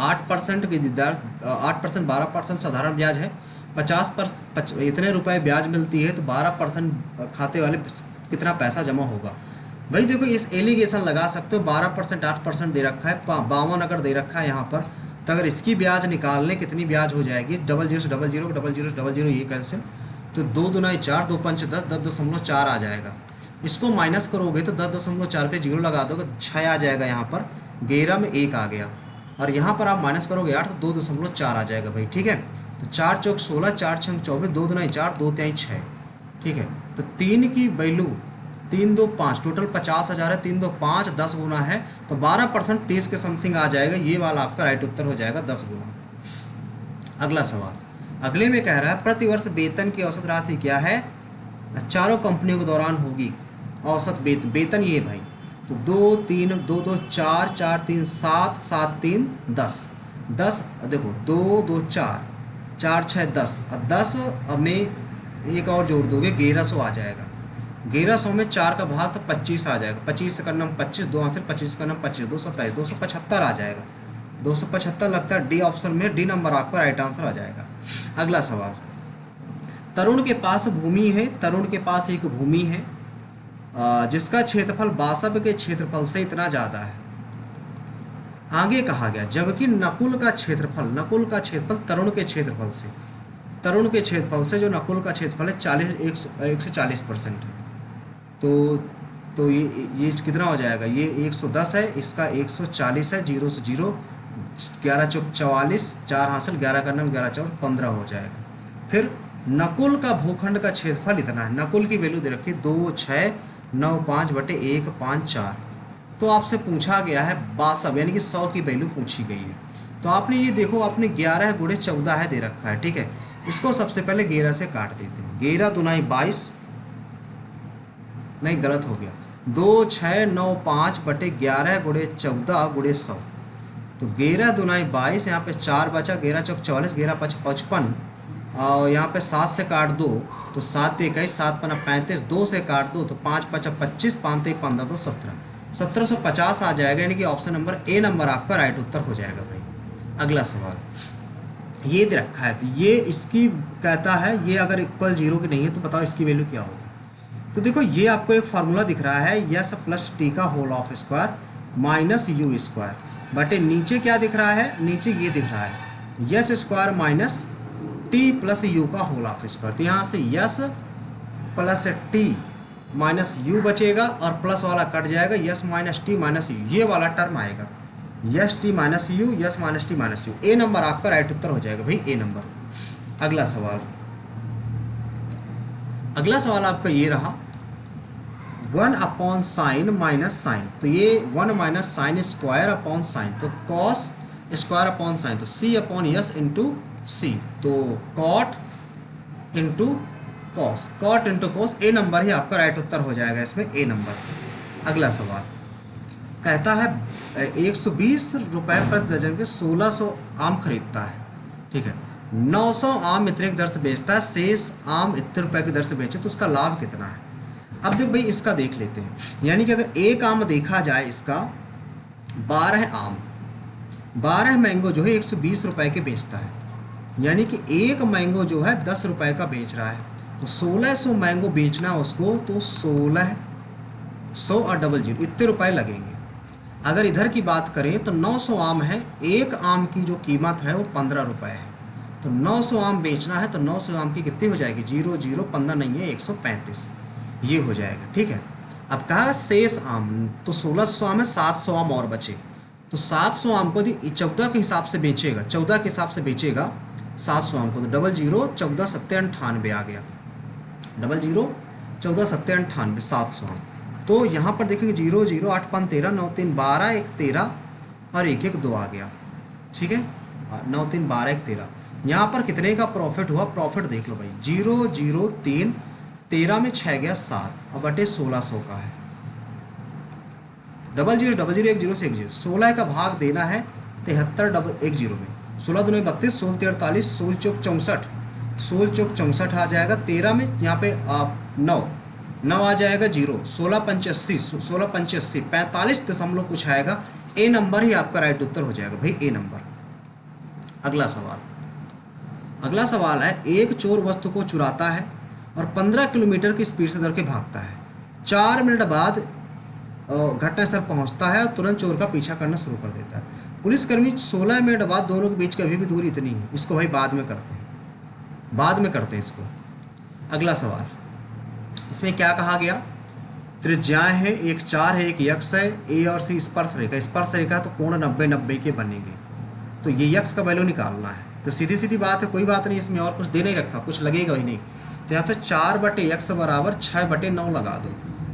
8% की दर 8% 12% साधारण ब्याज है, 50 इतने रुपए ब्याज मिलती है, तो 12% खाते वाले कितना पैसा जमा होगा। भाई देखो इस एलिगेशन लगा सकते हो, 12% 8% दे रखा है, 52 अगर दे रखा है यहाँ पर, तो अगर इसकी ब्याज निकाल लें कितनी ब्याज हो जाएगी, 00 से 00 00 00 ये कैंसिल, तो 2 दूना 4, 2 पंच 10, 10.4 आ जाएगा। इसको माइनस करोगे तो 10.4 पे 0 लगा दोगे, 6 आ जाएगा यहाँ पर, 11 में 1 आ गया, और यहाँ पर आप माइनस करोगे 8 तो 2.4 आ जाएगा भाई, ठीक है। तो 4 चौक 16, 4 6 24, 2 दूना 4, 2 3 6, ठीक है। तो 3 की वैल्यू 3 2 5, टोटल 50,000 है, 3 2 5, 10 गुना है, तो 12% 30 के समथिंग आ जाएगा, ये वाला आपका राइट उत्तर हो जाएगा 10 गुना। अगला सवाल, अगले में कह रहा है प्रतिवर्ष वेतन की औसत राशि क्या है, चारों कंपनियों के दौरान होगी औसत वेतन ये भाई, तो 2 3 2 2 4 4 3 7 7 3 10 10, देखो 2 2 4 4 6 10 और 10 अब में एक और जोड़ दोगे 1100 आ जाएगा। 1100 में 4 का भाग तो 25 आ जाएगा, 25 का नाम 25, 2 हासिल 25 का नाम 25, 227, 275 आ जाएगा, 275 लगता है डी ऑप्शन में, डी नंबर आपका राइट आंसर आ जाएगा। अगला सवाल, तरुण के पास भूमि है, तरुण के पास एक भूमि है जिसका क्षेत्रफल बासव के क्षेत्रफल से इतना ज़्यादा है। आगे कहा गया जबकि नकुल का क्षेत्रफल तरुण के क्षेत्रफल से, तरुण के क्षेत्रफल से जो नकुल का क्षेत्रफल है 140% है, तो ये कितना हो जाएगा, ये 110 है, इसका 140 है, 0 से 0 11 चौक 44, 4 हासिल, 11 करने में 11 चौक 15 हो जाएगा। फिर नकुल का भूखंड का क्षेत्रफल इतना है, नकुल की वैल्यू दे रखी है 2 6 9 5 बटे 1 5 4। तो आपसे पूछा गया है 62 यानी कि 100 की वैल्यू पूछी गई है। तो आपने ये देखो आपने 11 गुणे 14 है दे रखा है, ठीक है। इसको सबसे पहले 11 से काट देते हैं, 11 दूनाई 22, नहीं गलत हो गया, 2 6 9 5 बटे 11 गुणे 14 गुणे 100। तो 11 दूनाई 22, यहाँ पे 4 बचा, 11 चौक 44, 11 5 55, और यहाँ पे 7 से काट दो तो 7 21, 7 पना 35, 2 से काट दो तो 5 5 25, 5 3 15 तो 17, 1750 आ जाएगा। यानी कि ऑप्शन नंबर ए नंबर आपका राइट उत्तर हो जाएगा भाई। अगला सवाल ये दे रखा है, तो ये इसकी कहता है ये अगर इक्वल 0 की नहीं है तो बताओ इसकी वैल्यू क्या होगी। तो देखो ये आपको एक फार्मूला दिख रहा है, यस प्लस टी का whole of square minus U square, बटे नीचे क्या दिख रहा है, नीचे ये दिख रहा है yes square minus T plus you का होल ऑफ स्क्वायर। तो यहाँ से yes plus T minus you बचेगा और प्लस वाला कट जाएगा, yes minus T minus you, ये वाला टर्म आएगा yes T minus you, yes minus T minus you. A number आपका राइट उत्तर हो जाएगा भाई, ए नंबर। अगला सवाल, अगला सवाल आपका ये रहा 1 अपॉन साइन माइनस साइन। तो ये 1 minus sine square upon sine, तो कॉस स्क्वायर अपॉन साइन, तो C upon S into C, तो cot into cos, cot into cos. A number ही आपका राइट उत्तर हो जाएगा इसमें, ए नंबर। अगला सवाल कहता है 120 रुपये प्रति दर्जन के 1600 आम खरीदता है, ठीक है। 900 आम इतने की दर से बेचता है, शेष आम इतने रुपए की दर से बेचे, तो उसका लाभ कितना है। अब देख भाई इसका देख लेते हैं, यानी कि अगर एक आम देखा जाए इसका 12 आम, 12 मैंगो जो है 120 रुपए के बेचता है, यानी कि एक मैंगो जो है 10 रुपए का बेच रहा है, तो 1600 मैंगो बेचना उसको, तो 1600 और डबल जीरो इतने रुपए लगेंगे। अगर इधर की बात करें तो 900 आम है, एक आम की जो कीमत है वो 15 रुपए है, तो 900 आम बेचना है तो 900 आम की कितनी हो जाएगी, 0 0 15 नहीं है 135, ये हो जाएगा, ठीक है। अब कहा शेष आम, तो 1600 आम है, 700 आम और बचे, तो 700 आम को 14 के हिसाब से बेचेगा, 14 के हिसाब से बेचेगा 700 आम को, तो डबल जीरो 14 7 98 आ गया, डबल जीरो 14 7 98 700 आम। तो यहाँ पर देखेंगे 0 0 8 5 13 9 3 12 1 13 और 1 1 2 आ गया, ठीक है, 9 3 12 1 13। यहाँ पर कितने का प्रॉफिट हुआ, प्रॉफिट देख लो भाई, 0 0 3 13 में 6 गया 7 और बटे 1600 का है, डबल जीरो 1 0 से 1 0, 16 का भाग देना है 73 डबल 1 0 में, 16 दूनी 32, 16 3 48, 16 चौक 64, 16 चौक 64 आ जाएगा, 13 में यहाँ पे 9 आ जाएगा 0, 16 85, 16 85 45 दशमलव कुछ आएगा, ए नंबर ही आपका राइट उत्तर हो जाएगा भाई, ए नंबर। अगला सवाल, अगला सवाल है एक चोर वस्तु को चुराता है और 15 किलोमीटर की स्पीड से दौड़ के भागता है, 4 मिनट बाद घटनास्थल पहुंचता है और तुरंत चोर का पीछा करना शुरू कर देता है। पुलिसकर्मी 16 मिनट बाद दोनों के बीच की अभी भी दूरी इतनी है, इसको भाई बाद में करते हैं, बाद में करते हैं इसको। अगला सवाल, इसमें क्या कहा गया, त्रिज्याएं हैं, एक 4 है एक यक्स है, ए और सी स्पर्श रेखा, स्पर्श रेखा तो कोण 90 90 के बनेंगे, तो ये यक्स का वैल्यू निकालना है। तो सीधी सीधी बात है, कोई बात नहीं, इसमें और कुछ दे नहीं रखा, कुछ लगेगा ही नहीं। तो यहाँ पे 4 बटे यक्स बराबर 6 बटे 9 लगा दो,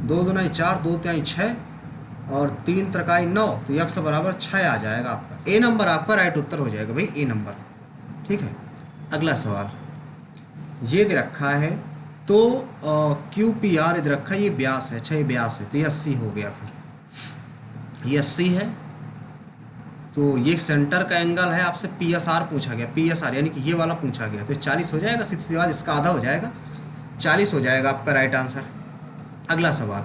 2 दूना 4, 2 तिहाई 6 और 3 त्रिकाई 9, तो यक्स बराबर 6 आ जाएगा आपका, ए नंबर आपका राइट उत्तर हो जाएगा भाई, ए नंबर, ठीक है। अगला सवाल ये दे रखा है, तो क्यू पी आर इधर रखा है, ये व्यास है, अच्छा ये व्यास है, तो ये 80 हो गया, फिर ये 80 है, तो ये सेंटर का एंगल है, आपसे पी एस आर पूछा गया, पी एस आर यानी कि ये वाला पूछा गया, तो 40 हो जाएगा, सीधी सी बात, इसका आधा हो जाएगा, 40 हो जाएगा आपका राइट आंसर। अगला सवाल,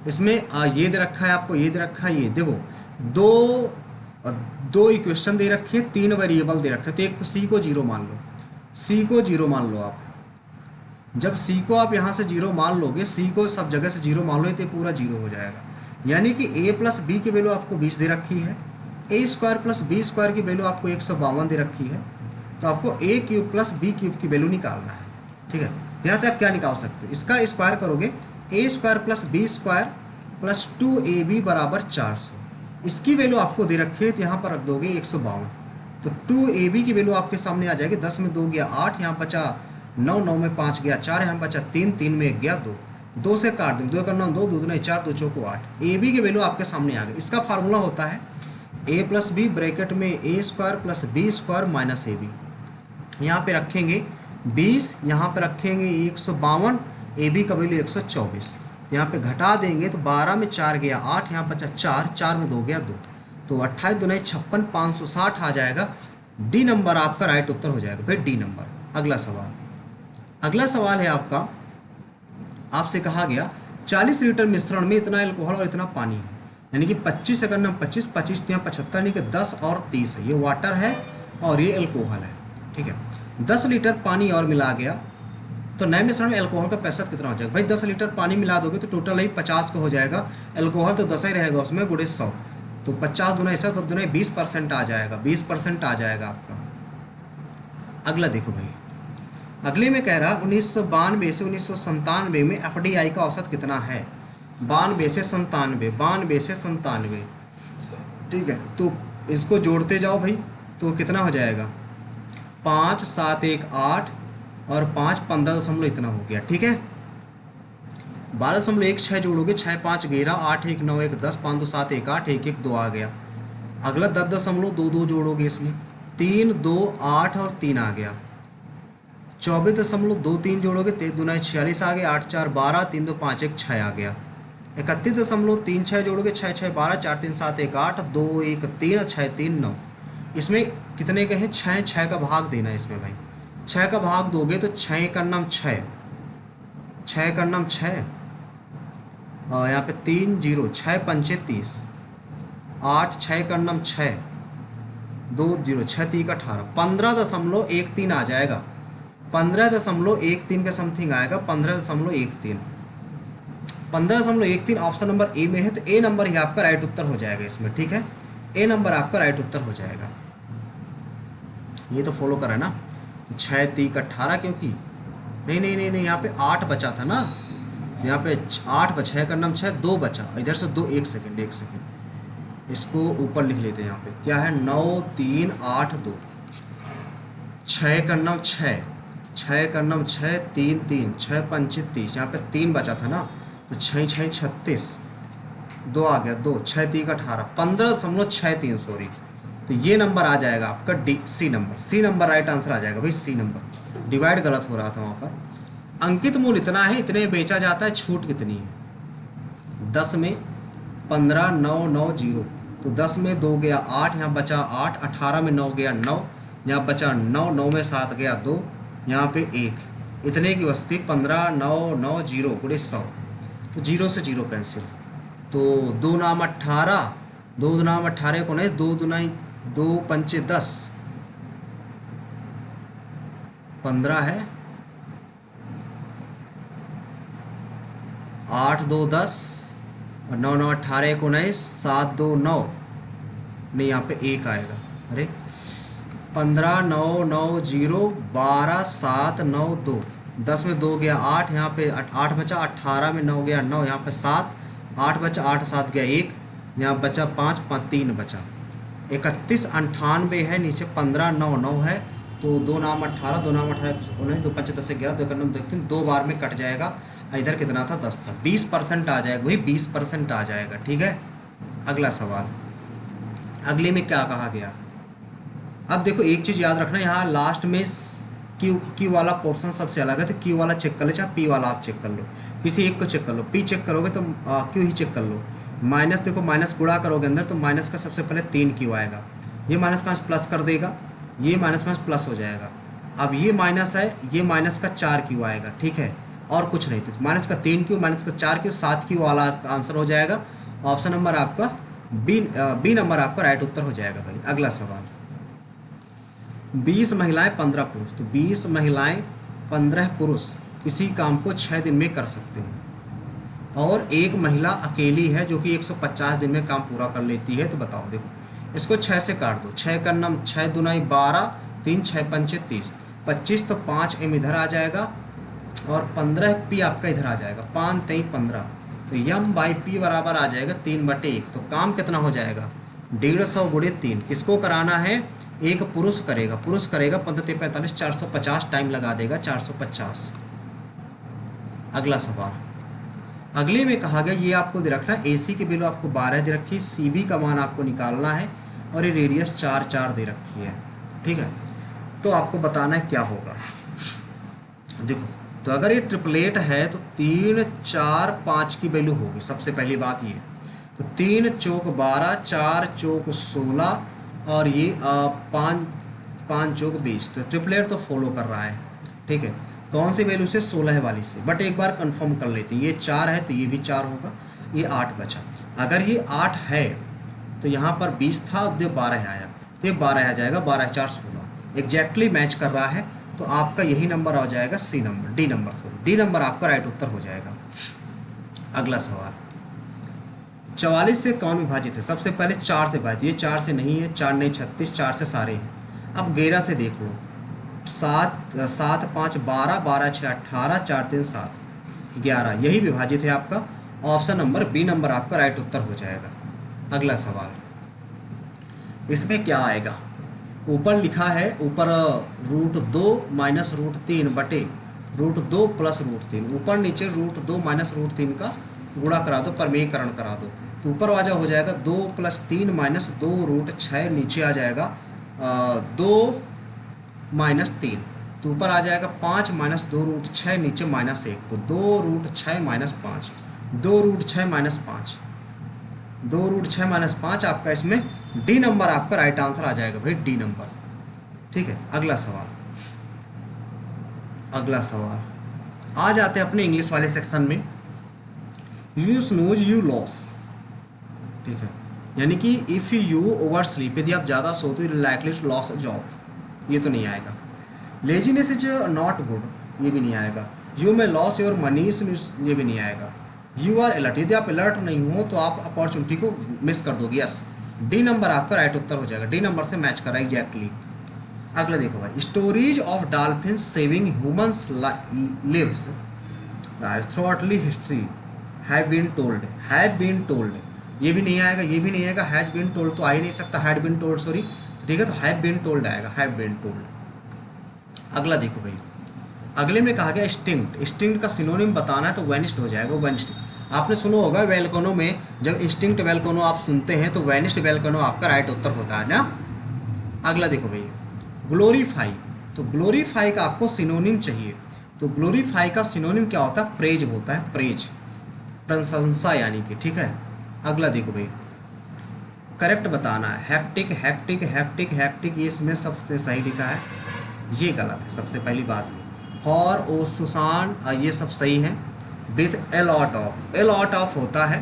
इसमें ये दे रखा है आपको, ये दे रखा है, ये देखो दो इक्वेशन दे रखी है, 3 वेरिएबल दे रखे, तो एक सी को 0 मान लो, सी को 0 मान लो आप, जब सी को आप यहाँ से 0 मान लोगे, सी को सब जगह से 0 मान लो तो पूरा 0 हो जाएगा, यानी कि a प्लस बी की वैल्यू आपको 20 दे रखी है, A square plus B square की वैल्यू आपको 152 दे रखी है, तो आपको a cube plus B cube की वैल्यू निकालना है, ठीक है। यहाँ से आप क्या निकाल सकते हो, इसका स्क्वायर करोगे, A square plus B square plus 2ab बराबर 400, इसकी वैल्यू आपको दे रखी है तो यहाँ पर रख दोगे 152। तो 2AB की वैल्यू आपके सामने आ जाएगी। 10 में 2 गया 8, यहाँ बचा 9, 9 में 5 गया 4, यहाँ बचा 3, 3 में 1 गया 2, 2 से काट देंगे, 2 का 9, 2 दूना 4, 2 चौको 8। AB की वैल्यू आपके सामने आ गई। इसका फार्मूला होता है A प्लस बी ब्रैकेट में A square plus B square minus AB। यहाँ पे रखेंगे 20, यहाँ पे रखेंगे 152, AB का वैल्यू 124। यहाँ पे घटा देंगे तो 12 में 4 गया 8, यहाँ बचा 4, 4 में 2 गया 2, तो 28 दूना 56, 560 आ जाएगा। डी नंबर आपका राइट उत्तर हो जाएगा भाई, डी नंबर। अगला सवाल, अगला सवाल है आपका, आपसे कहा गया 40 लीटर मिश्रण में इतना अल्कोहल और इतना पानी है, यानी कि 25 अगर हम 25 25 यहाँ 75, यानी कि 10 और 30 है। ये वाटर है और ये अल्कोहल है, ठीक है। 10 लीटर पानी और मिला गया तो नए मिश्रण में अल्कोहल का प्रतिशत कितना हो जाएगा भाई? 10 लीटर पानी मिला दोगे तो टोटल ही 50 का हो जाएगा। अल्कोहल तो 10 ही रहेगा उसमें, गुणे 100, तो 50 दूना 100, तो दूना 20% आ जाएगा, 20% आ जाएगा आपका। अगला देखो भाई, अगले में कह रहा 1992 से 1997 में FDI का औसत कितना है? 92 से 97, 92 से 97, ठीक है। तो इसको जोड़ते जाओ भाई, तो कितना हो जाएगा? 5 7 1 8 और 5 15 दशमलव इतना हो गया, ठीक है। 12.16 जोड़ोगे 6 5 11, 8 1 9 1 10, 5 2 7 1 8, 1 1 2 आ गया। अगला 10.22 जोड़ोगे, इसलिए 3 2 8 और 3 आ गया। 24.23 जोड़ोगे, 3 दूना 46 आ गया, 8 4 12, 3 2 5 1 6 आ गया। 31.36 जोड़ोगे, 6 6 12, 4 3 7 1 8, 2 1 3, 6 3 9। इसमें कितने के हैं? 6, 6 का भाग देना है इसमें भाई। 6 का भाग दोगे तो 6 का नाम 6, 6 का नाम 6, और यहाँ पे 3 0, 6 5 30, 8 6 का नाम 6, 2 0, 6 3 का 18, 15.13 आ जाएगा। 15.13 के समथिंग आएगा, 15.13, 15.13 ऑप्शन नंबर ए में है, तो ए नंबर ही आपका राइट उत्तर हो जाएगा इसमें, ठीक है। ए नंबर आपका राइट उत्तर हो जाएगा। ये तो फॉलो करा ना, तो 6 3 का 18, क्योंकि नहीं नहीं नहीं नहीं यहाँ पे 8 बचा था ना, यहाँ पे 8 बचा, 6 का नाम 6, 2 बचा, इधर से 2, 1 सेकेंड, 1 सेकेंड, इसको ऊपर लिख लेते हैं। यहाँ पे क्या है? 9 3 8 2, 6 का नाम 6, 6 का नाम 6, 3 3, 6 5 30, यहाँ पे 3 बचा था ना, तो 6 6 36, 2 आ गया 2, 6 3 का 18, 15.63, सॉरी। तो ये नंबर आ जाएगा आपका D, C number. C number right answer आ जाएगा भाई, सी नंबर। डिवाइड गलत हो रहा था वहाँ पर। अंकित मूल्य इतना है, इतने बेचा जाता है, छूट कितनी है? 10 में 15 9 9 0, तो 10 में 2 गया 8, यहाँ बचा 8, 18 में 9 गया 9, यहाँ बचा 9, 9 में 7 गया 2, यहाँ पे 1, इतने की वस्तु 15 9 9 0 गुणे 100, तो 0 से 0 कैंसिल, तो 2 नाम 18, 2 नाम 18 को नहीं, 2 दूना 2 5 10, 15 है, 8 2 10, और 9 9 18 को नहीं, 7 2 9, नहीं यहाँ पे 1 आएगा, अरे 15 9 9 0, 12 7 9 2, 10 में 2 गया 8, यहाँ पे 8 बचा, 18 में 9 गया 9, यहाँ पे 7, 8 बचा, 8 7 गया 1, यहाँ बचा 5 5 3 बचा, 31 98 है, नीचे 15 9 9 है, तो 2 नाम 18, 2 नाम 18 नहीं, 2 5 10 11, 2 का नाम देखते हैं, 2 बार में कट जाएगा। इधर कितना था? 10 था, 20% आ जाएगा वही, 20% आ जाएगा, ठीक है। अगला सवाल, अगले में क्या कहा गया? अब देखो एक चीज़ याद रखना, यहाँ लास्ट में क्यू वाला पोर्शन सबसे अलग है, तो क्यू वाला चेक कर लो, चाहे पी वाला आप चेक कर लो, किसी एक को चेक कर लो। पी चेक करोगे तो क्यू ही चेक कर लो। माइनस देखो, माइनस गुणा करोगे अंदर, तो माइनस का सबसे पहले 3 क्यू आएगा, ये माइनस माइनस प्लस कर देगा, ये माइनस माइनस प्लस हो जाएगा। अब ये माइनस है, ये माइनस का 4 क्यू आएगा, ठीक है, और कुछ नहीं, तो माइनस का 3 क्यू, माइनस का 4 क्यू, 7 क्यू वाला आंसर हो जाएगा। ऑप्शन नंबर आपका बी नंबर आपका राइट उत्तर हो जाएगा भाई। अगला सवाल, 20 महिलाएं 15 पुरुष, तो 20 महिलाएं 15 पुरुष किसी काम को 6 दिन में कर सकते हैं, और एक महिला अकेली है जो कि 150 दिन में काम पूरा कर लेती है, तो बताओ। देखो इसको 6 से काट दो, 6 का नाम 6 दूनाई 12, 3 6 5 30, 25, तो 5 एम इधर आ जाएगा, और 15 पी आपका इधर आ जाएगा, 5 3 15, तो यम बाई पी बराबर आ जाएगा 3/1। तो काम कितना हो जाएगा 150 गुणे 3। किसको कराना है, एक पुरुष करेगा, 15×3 = 45, 450 टाइम लगा देगा 450। अगला सवाल, अगले में कहा गया ये आपको दे रखना है, AC की वैल्यू आपको 12 दे रखी है, CB का मान आपको निकालना है और ये रेडियस 4 दे रखी है। ठीक है, तो आपको बताना है क्या होगा। देखो, तो अगर ये ट्रिपलेट है तो 3 4 5 की वैल्यू होगी। सबसे पहली बात ये, तो 3 चौक 12, 4 चौक 16 और ये 5 चौक 20। तो ट्रिपलेट तो फॉलो कर रहा है। ठीक है, कौन सी वैल्यू से, 16 वाली से। बट एक बार कंफर्म कर लेते हैं, ये 4 है तो ये भी 4 होगा, ये 8 बचा। अगर ये 8 है तो यहाँ पर 20 था, अब जो 12 आया तो ये 12 आ जाएगा, 12 4 16 एग्जैक्टली मैच कर रहा है। तो आपका यही नंबर आ जाएगा डी नंबर, डी नंबर आपका राइट उत्तर हो जाएगा। अगला सवाल, 44 से कौन विभाजित है। सबसे पहले 4 से विभाजित, ये 4 से नहीं है, 4 नहीं 36, 4 से सारे हैं। अब 11 से देख लो, 7 7 5 12, 12 6 18, 4 3 7 11, यही विभाजित है आपका। ऑप्शन नंबर बी नंबर आपका राइट उत्तर हो जाएगा। अगला सवाल, इसमें क्या आएगा, ऊपर लिखा है, ऊपर √2 - √3 बटे √2 + √3, ऊपर नीचे √2 - √3 का गुणा करा दो, परमेयकरण करा दो। तो ऊपर वाला हो जाएगा 2 + 3 - 2 √6, नीचे आ जाएगा 2 - 3, तो ऊपर आ जाएगा 5 - 2 √6, नीचे -1, तो 2 √6 - 5, 2 √6 - 5, 2 √6 - 5 आपका इसमें डी नंबर आपका राइट आंसर आ जाएगा भाई, डी नंबर। ठीक है, अगला सवाल, अगला सवाल आ जाते हैं अपने इंग्लिश वाले सेक्शन में। You snooze you loss. ठीक है, यानी कि इफ़ यू ओवर स्लीप, यदि आप ज़्यादा सोते हो, likely to loss a job, ये तो नहीं आएगा। लेजीनेस इज नॉट गुड, ये भी नहीं आएगा। यू में लॉस योर मनी, ये भी नहीं आएगा। यू आर अलर्ट, यदि आप अलर्ट नहीं हो तो आप अपॉर्चुनिटी को मिस कर दोगे। यस, डी नंबर आपका राइट उत्तर हो जाएगा, डी नंबर से मैच करा एग्जैक्टली। अगला देखो भाई, stories of dolphin saving humans lives throughout history have been told, ये भी नहीं आएगा, ये भी नहीं आएगा। हैज बीन टोल्ड तो आ ही नहीं सकता, हैड बीन टोल्ड सॉरी, ठीक है, तो हैव बीन टोल्ड आएगा, हैव बीन टोल्ड। अगला देखो भाई, अगले में कहा गया स्टिंक्ट, स्टिंक्ट का सिनोनिम बताना है तो वेनिस्ड हो जाएगा, वेनिस्ड। आपने सुना होगा वेलकनो में, जब इंस्टिंक्ट वेलकनो आप सुनते हैं तो वेनिस्ड वेलकनो आपका राइट उत्तर होता है ना। अगला देखो भाई, ग्लोरीफाई, तो ग्लोरीफाई का आपको सिनोनिम चाहिए, तो ग्लोरीफाई का सिनोनिम क्या होता है, प्रेज होता है, प्रेज, प्रशंसा यानी कि। ठीक है, अगला देखो भाई, करेक्ट बताना है, हेक्टिक हेक्टिक हेक्टिक हेक्टिक, ये इसमें सबसे सही लिखा है, ये गलत है। सबसे पहली बात ये, फॉर ओ सुसान, ये सब सही है। With a lot of, a lot of होता है,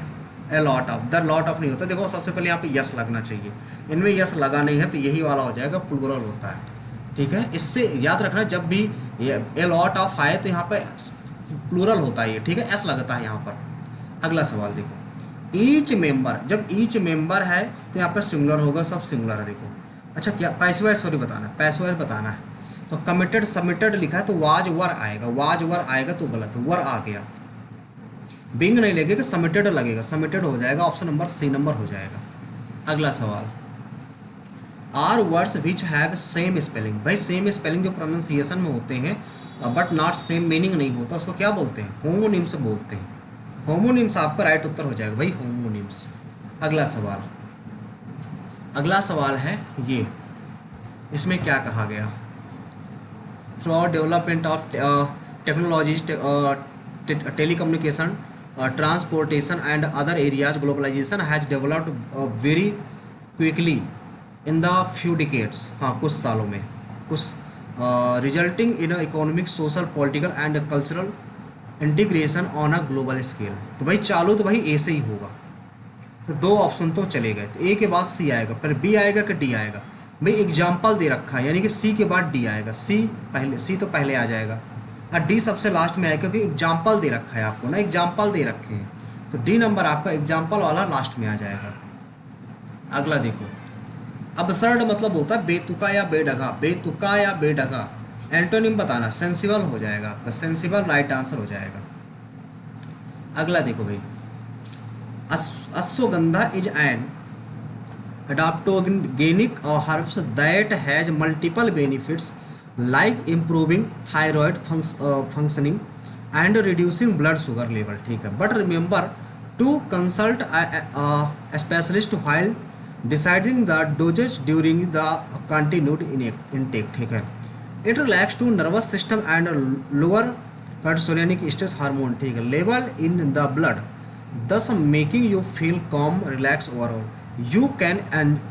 a lot of, the lot of नहीं होता। देखो सबसे पहले यहाँ पे यस लगना चाहिए, इनमें यस लगा नहीं है तो यही वाला हो जाएगा, प्लूरल होता है। ठीक है, इससे याद रखना, जब भी ए लॉट ऑफ आए तो यहाँ पे प्लूरल होता है ये। ठीक है, एस लगता है यहाँ पर। अगला सवाल देखो, ईच मेंबर, जब ईच मेंबर है तो यहाँ पर सिंगुलर होगा, सब सिंगुलर है। देखो अच्छा, क्या पैसिव सॉरी बताना है, पैसिव बताना है, तो कमिटेड सबमिटेड लिखा है तो वाज वर आएगा, वाज वर आएगा तो गलत, वर आ गया। बिंग नहीं लगेगा, सबमिटेड लगेगा, सबमिटेड हो जाएगा, ऑप्शन नंबर सी नंबर हो जाएगा। अगला सवाल, are words which have same spelling, भाई सेम स्पेलिंग जो प्रोनाउंसिएशन में होते हैं बट नॉट सेम मीनिंग नहीं होता, उसको क्या बोलते हैं, होमोनिम्स बोलते हैं। होमोनिम्स आपका राइट उत्तर हो जाएगा भाई, होमोनिम्स। अगला सवाल, अगला सवाल है ये, इसमें क्या कहा गया, throughout development of technologies, telecommunication, transportation and other areas, globalization has developed very quickly in the few decades, हाँ कुछ सालों में, कुछ resulting in economic, social, political and cultural integration on a global scale. तो भाई चालू तो भाई ए से ही होगा, तो दो ऑप्शन तो चले गए, तो ए के बाद सी आएगा, फिर बी आएगा कि डी आएगा। भाई एग्जाम्पल दे रखा है, यानी कि सी के बाद डी आएगा, सी पहले, सी तो पहले आ जाएगा और डी सबसे लास्ट में आएगा, क्योंकि एग्जाम्पल दे रखा है आपको ना, एग्जाम्पल दे रखे हैं, तो डी नंबर आपका एग्जाम्पल वाला लास्ट में आ जाएगा। अगला देखो, अबसर्ड मतलब होता है बेतुका या बेढंगा, बेतुका या बेढंगा। एंटोनिम बताना, सेंसिबल हो जाएगा आपका, सेंसिबल राइट आंसर हो जाएगा। अगला देखो भाई, ashwagandha is an adaptogenic herbs that has multiple benefits like improving thyroid functioning and reducing blood sugar level, ठीक है. But remember to consult a specialist while deciding the dosage during the continued intake, ठीक है. It relax to nervous system and lower cortisonic stress hormone, ठीक है, level in the blood, thus making you feel calm, relax overall. You can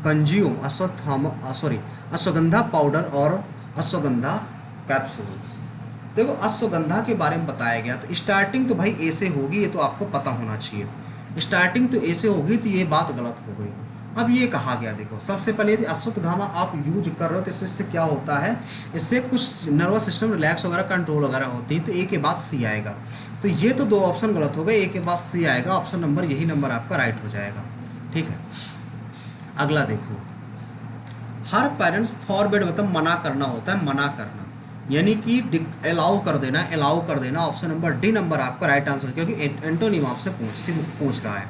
consume ashwagandha powder और ashwagandha capsules. देखो अश्वगंधा के बारे में बताया गया, तो स्टार्टिंग तो भाई ए से होगी, ये तो आपको पता होना चाहिए. स्टार्टिंग तो ए से होगी, तो ये बात गलत हो गई. अब ये कहा गया, देखो सबसे पहले यदि अश्वत्थामा आप यूज कर रहे हो तो इससे क्या होता है, इससे कुछ नर्वस सिस्टम रिलैक्स वगैरह कंट्रोल वगैरह होती है. तो ए के बाद सी आएगा, तो ये तो दो ऑप्शन गलत हो गए, ए के बाद सी आएगा. ऑप्शन नंबर यही नंबर आपका राइट हो जाएगा, ठीक है. अगला देखो, हर पेरेंट्स फॉरबिड मतलब मना करना होता है, मना करना यानी कि अलाउ कर देना, अलाउ कर देना. ऑप्शन नंबर डी नंबर आपका राइट आंसर, क्योंकि एंटोनिम आपसे पूछ रहा है.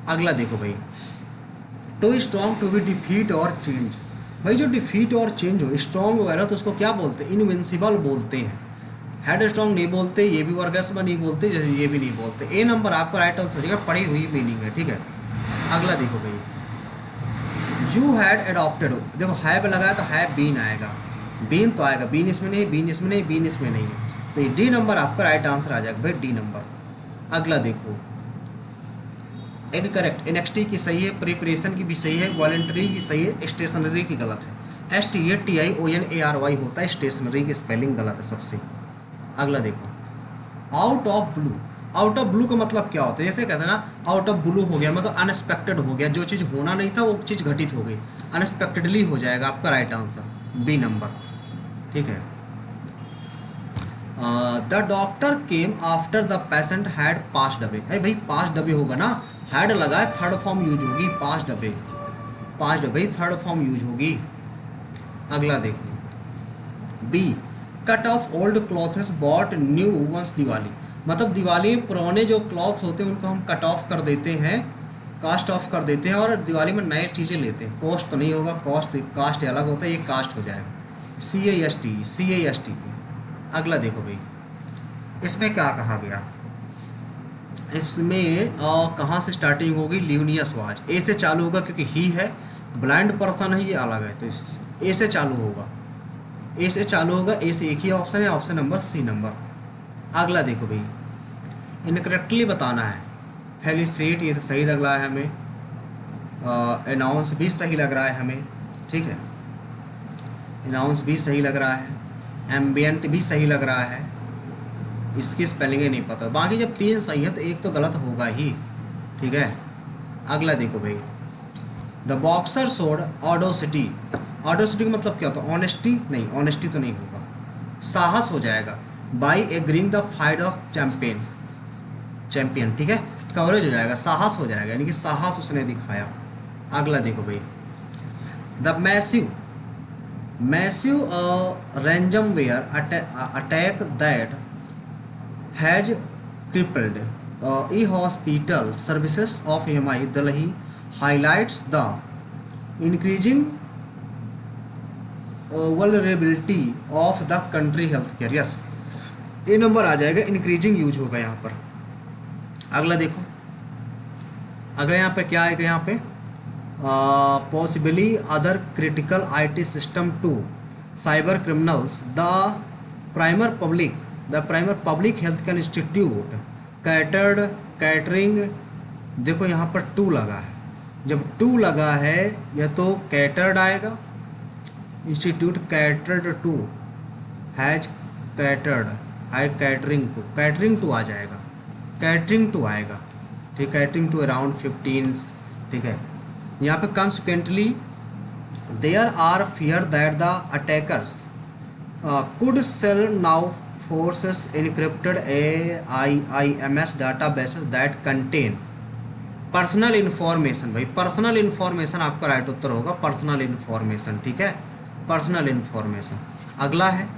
अगला देखो भाई, too strong to be defeat और चेंज. भाई जो डिफीट और चेंज हो, स्ट्रॉन्ग वगैरह तो उसको क्या बोलते हैं, इनविंसिबल बोलते हैं. हेड स्ट्रॉन्ग नहीं बोलते, ये भी वर्गस्म नहीं बोलते, ये भी नहीं बोलते. ए नंबर आपका राइट आंसर है, पढ़ी हुई मीनिंग है, ठीक है. अगला देखो भाई, यू हैड एडॉप्टेड, देखो हैव लगाया तो हैव बीन आएगा, बीन तो आएगा, बीन इसमें नहीं, बीन इसमें नहीं, बीन इसमें नहीं है, तो ये डी नंबर आपका राइट आंसर आ जाएगा भाई, डी नंबर. अगला देखो, इनकरेक्ट, एनएक्सटी की सही है, प्रिपरेशन की भी सही है, वॉलंटरी की सही है, स्टेशनरी की गलत है. STATIONARY होता है, स्टेशनरी की स्पेलिंग गलत है सबसे. अगला देखो, out of blue. Out of blue का मतलब क्या होता है, जैसे कहते हैं ना आउट ऑफ ब्लू हो गया, मतलब अनएक्सपेक्टेड हो गया, जो चीज़ होना नहीं था वो चीज़ घटित हो गई, अनएक्सपेक्टेडली हो जाएगा आपका राइट आंसर, बी नंबर, ठीक है. The doctor came after the patient had passed away. अरे भाई पास्ड अवे होगा ना, हैड लगा है, थर्ड फॉर्म यूज होगी, passed away, passed away third form use होगी. अगला देखो, be cut off old clothes bought new ones Diwali. मतलब दिवाली में पुराने जो क्लॉथ्स होते हैं उनको हम कट ऑफ कर देते हैं, कास्ट ऑफ कर देते हैं, और दिवाली में नए चीज़ें लेते हैं. कॉस्ट तो नहीं होगा, कास्ट अलग होता है, ये कास्ट हो जाएगा, CAST. अगला देखो भाई, इसमें क्या कहा गया, इसमें कहाँ से स्टार्टिंग होगी, ल्यूनियस वाज. ए से चालू होगा क्योंकि ही है, ब्लाइंड पर्सन है, ये अलग है, तो ए से चालू होगा, ए से चालू होगा, ए से एक ही ऑप्शन है, ऑप्शन नंबर सी नंबर. अगला देखो भाई, इनकरेक्टली बताना है. फेलिसिट ये तो सही लग रहा है हमें, अनाउंस भी सही लग रहा है हमें, ठीक है, अनाउंस भी सही लग रहा है, एम्बियंट भी सही लग रहा है, इसकी स्पेलिंग नहीं पता. बाकी जब तीन सही है तो एक तो गलत होगा ही, ठीक है. अगला देखो भाई, द बॉक्सर सोड ऑडोसिटी. ऑडोसिटी का मतलब क्या होता है, ऑनेस्टी नहीं, ऑनेस्टी तो नहीं होगा, साहस हो जाएगा. By agreeing the fight of champion, ठीक है, कवरेज हो जाएगा, साहस हो जाएगा, यानी कि साहस उसने दिखाया. अगला देखो भाई, the massive ransomware attack that has crippled e-hospital services of MI Delhi highlights the increasing vulnerability of the country healthcare. Yes, ये नंबर आ जाएगा, इंक्रीजिंग यूज होगा यहाँ पर. अगला देखो, अगला यहाँ पे क्या आएगा, यहाँ पे possibly other critical IT system to cyber criminals, the primer public health care institute catering. देखो यहाँ पर टू लगा है, जब टू लगा है या तो कैटर्ड आएगा, institute catered to, has catered, catering to आ जाएगा, कैटरिंग टू आएगा, ठीक, कैटरिंग टू अराउंड 15, ठीक है. यहाँ पे consequently there are fear that the attackers could sell now forces encrypted AIIMS databases that contain personal information. भाई पर्सनल इन्फॉर्मेशन आपका राइट उत्तर होगा, पर्सनल इन्फॉर्मेशन, ठीक है, पर्सनल इन्फॉर्मेशन. अगला है,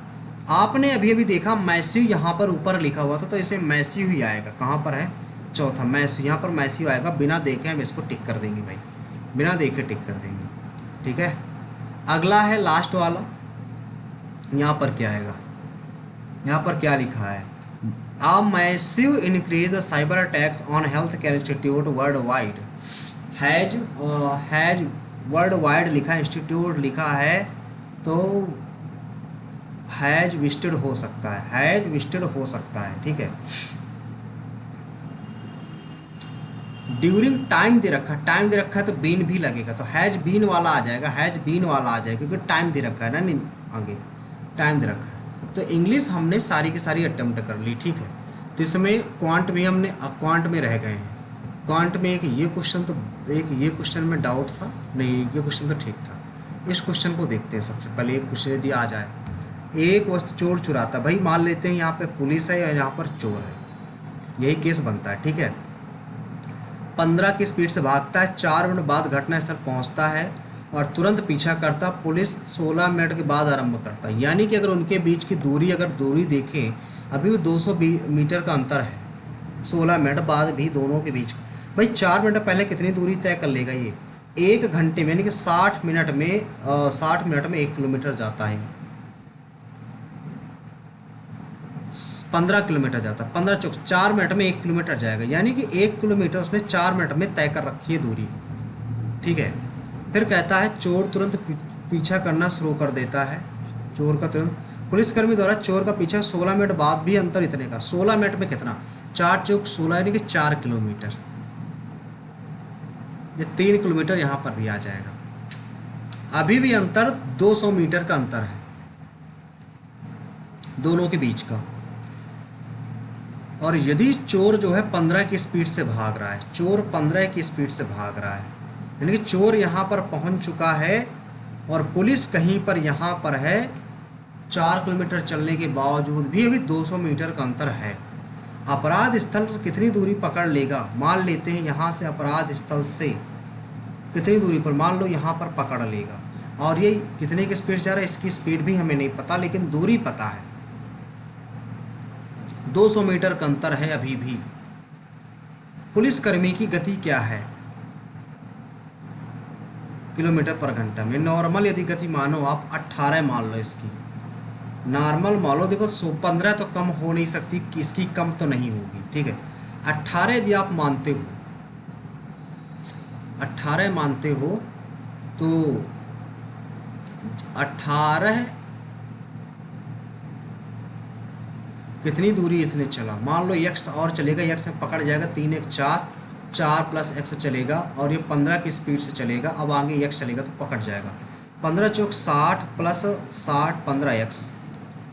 आपने अभी अभी देखा मैसिव यहाँ पर ऊपर लिखा हुआ था, तो इसे मैसिव ही आएगा. कहाँ पर है, चौथा मैस, यहाँ पर मैसिव आएगा, बिना देखे हम इसको टिक कर देंगे भाई, बिना देखे टिक कर देंगे, ठीक है। अगला है लास्ट वाला, यहाँ पर क्या आएगा, यहाँ पर क्या लिखा है, A massive increase the cyber attacks on healthcare institute worldwide has worldwide लिखा है, इंस्टीट्यूट लिखा है, तो हैज विस्टेड हो सकता है, हैज विस्टेड हो सकता है, ठीक है। ड्यूरिंग टाइम दे रखा, टाइम दे रखा है तो बीन भी लगेगा, तो हैज बीन वाला आ जाएगा, हैज बीन वाला आ जाएगा, क्योंकि टाइम दे रखा है ना, नहीं आगे टाइम दे रखा है। तो इंग्लिश हमने सारी की सारी अटेम्प्ट कर ली, ठीक है। तो इसमें क्वांट भी हमने, क्वांट में रह गए हैं। क्वांट में एक ये क्वेश्चन, तो एक ये क्वेश्चन में डाउट था, नहीं ये क्वेश्चन तो ठीक था। इस क्वेश्चन को देखते हैं सबसे पहले। एक क्वेश्चन यदि आ जाए, एक वस्तु चोर चुराता, भाई मान लेते हैं यहाँ पे पुलिस है या यहाँ पर चोर है, यही केस बनता है, ठीक है। 15 की स्पीड से भागता है, 4 मिनट बाद घटनास्थल पहुँचता है और तुरंत पीछा करता, पुलिस 16 मिनट के बाद आरंभ करता है। यानी कि अगर उनके बीच की दूरी, अगर दूरी देखें, अभी भी 200 मीटर का अंतर है, 16 मिनट बाद भी दोनों के बीच। भाई 4 मिनट पहले कितनी दूरी तय कर लेगा ये, 1 घंटे में, यानी कि 60 मिनट में 1 किलोमीटर जाता है, 15 किलोमीटर जाता है, 15 चौक 4 मिनट में 1 किलोमीटर जाएगा, यानी कि 1 किलोमीटर उसने 4 मिनट में तय कर रखी है दूरी, ठीक है। फिर कहता है चोर तुरंत पीछा करना शुरू कर देता है, चोर का तुरंत, पुलिसकर्मी द्वारा चोर का पीछा 16 मिनट बाद भी अंतर इतने का, 16 मिनट में कितना, 4 चौक 16 यानी कि 4 किलोमीटर, ये 3 किलोमीटर यहाँ पर भी आ जाएगा। अभी भी अंतर 200 मीटर का अंतर है दोनों के बीच का। और यदि चोर जो है 15 की स्पीड से भाग रहा है, चोर 15 की स्पीड से भाग रहा है, यानी कि चोर यहाँ पर पहुँच चुका है और पुलिस कहीं पर यहाँ पर है, 4 किलोमीटर चलने के बावजूद भी अभी 200 मीटर का अंतर है। अपराध स्थल से कितनी दूरी पकड़ लेगा, मान लेते हैं यहाँ से अपराध स्थल से कितनी दूरी पर, मान लो यहाँ पर पकड़ लेगा, और ये कितने की स्पीड जा रहा है, इसकी स्पीड भी हमें नहीं पता, लेकिन दूरी पता है, 200 मीटर का अंतर है अभी भी। पुलिसकर्मी की गति क्या है, किलोमीटर पर घंटा में। नॉर्मल यदि गति मानो आप 18 मान लो, इसकी नॉर्मल मान लो, देखो 15 तो कम हो नहीं सकती, इसकी कम तो नहीं होगी, ठीक है। 18 यदि आप मानते हो, 18 मानते हो तो 18 कितनी दूरी इसने चला, मान लो x और चलेगा, x में पकड़ जाएगा, 3 1 4, 4 प्लस x चलेगा, और ये 15 की स्पीड से चलेगा, अब आगे x चलेगा तो पकड़ जाएगा, 15 चौक 60 प्लस 60 15x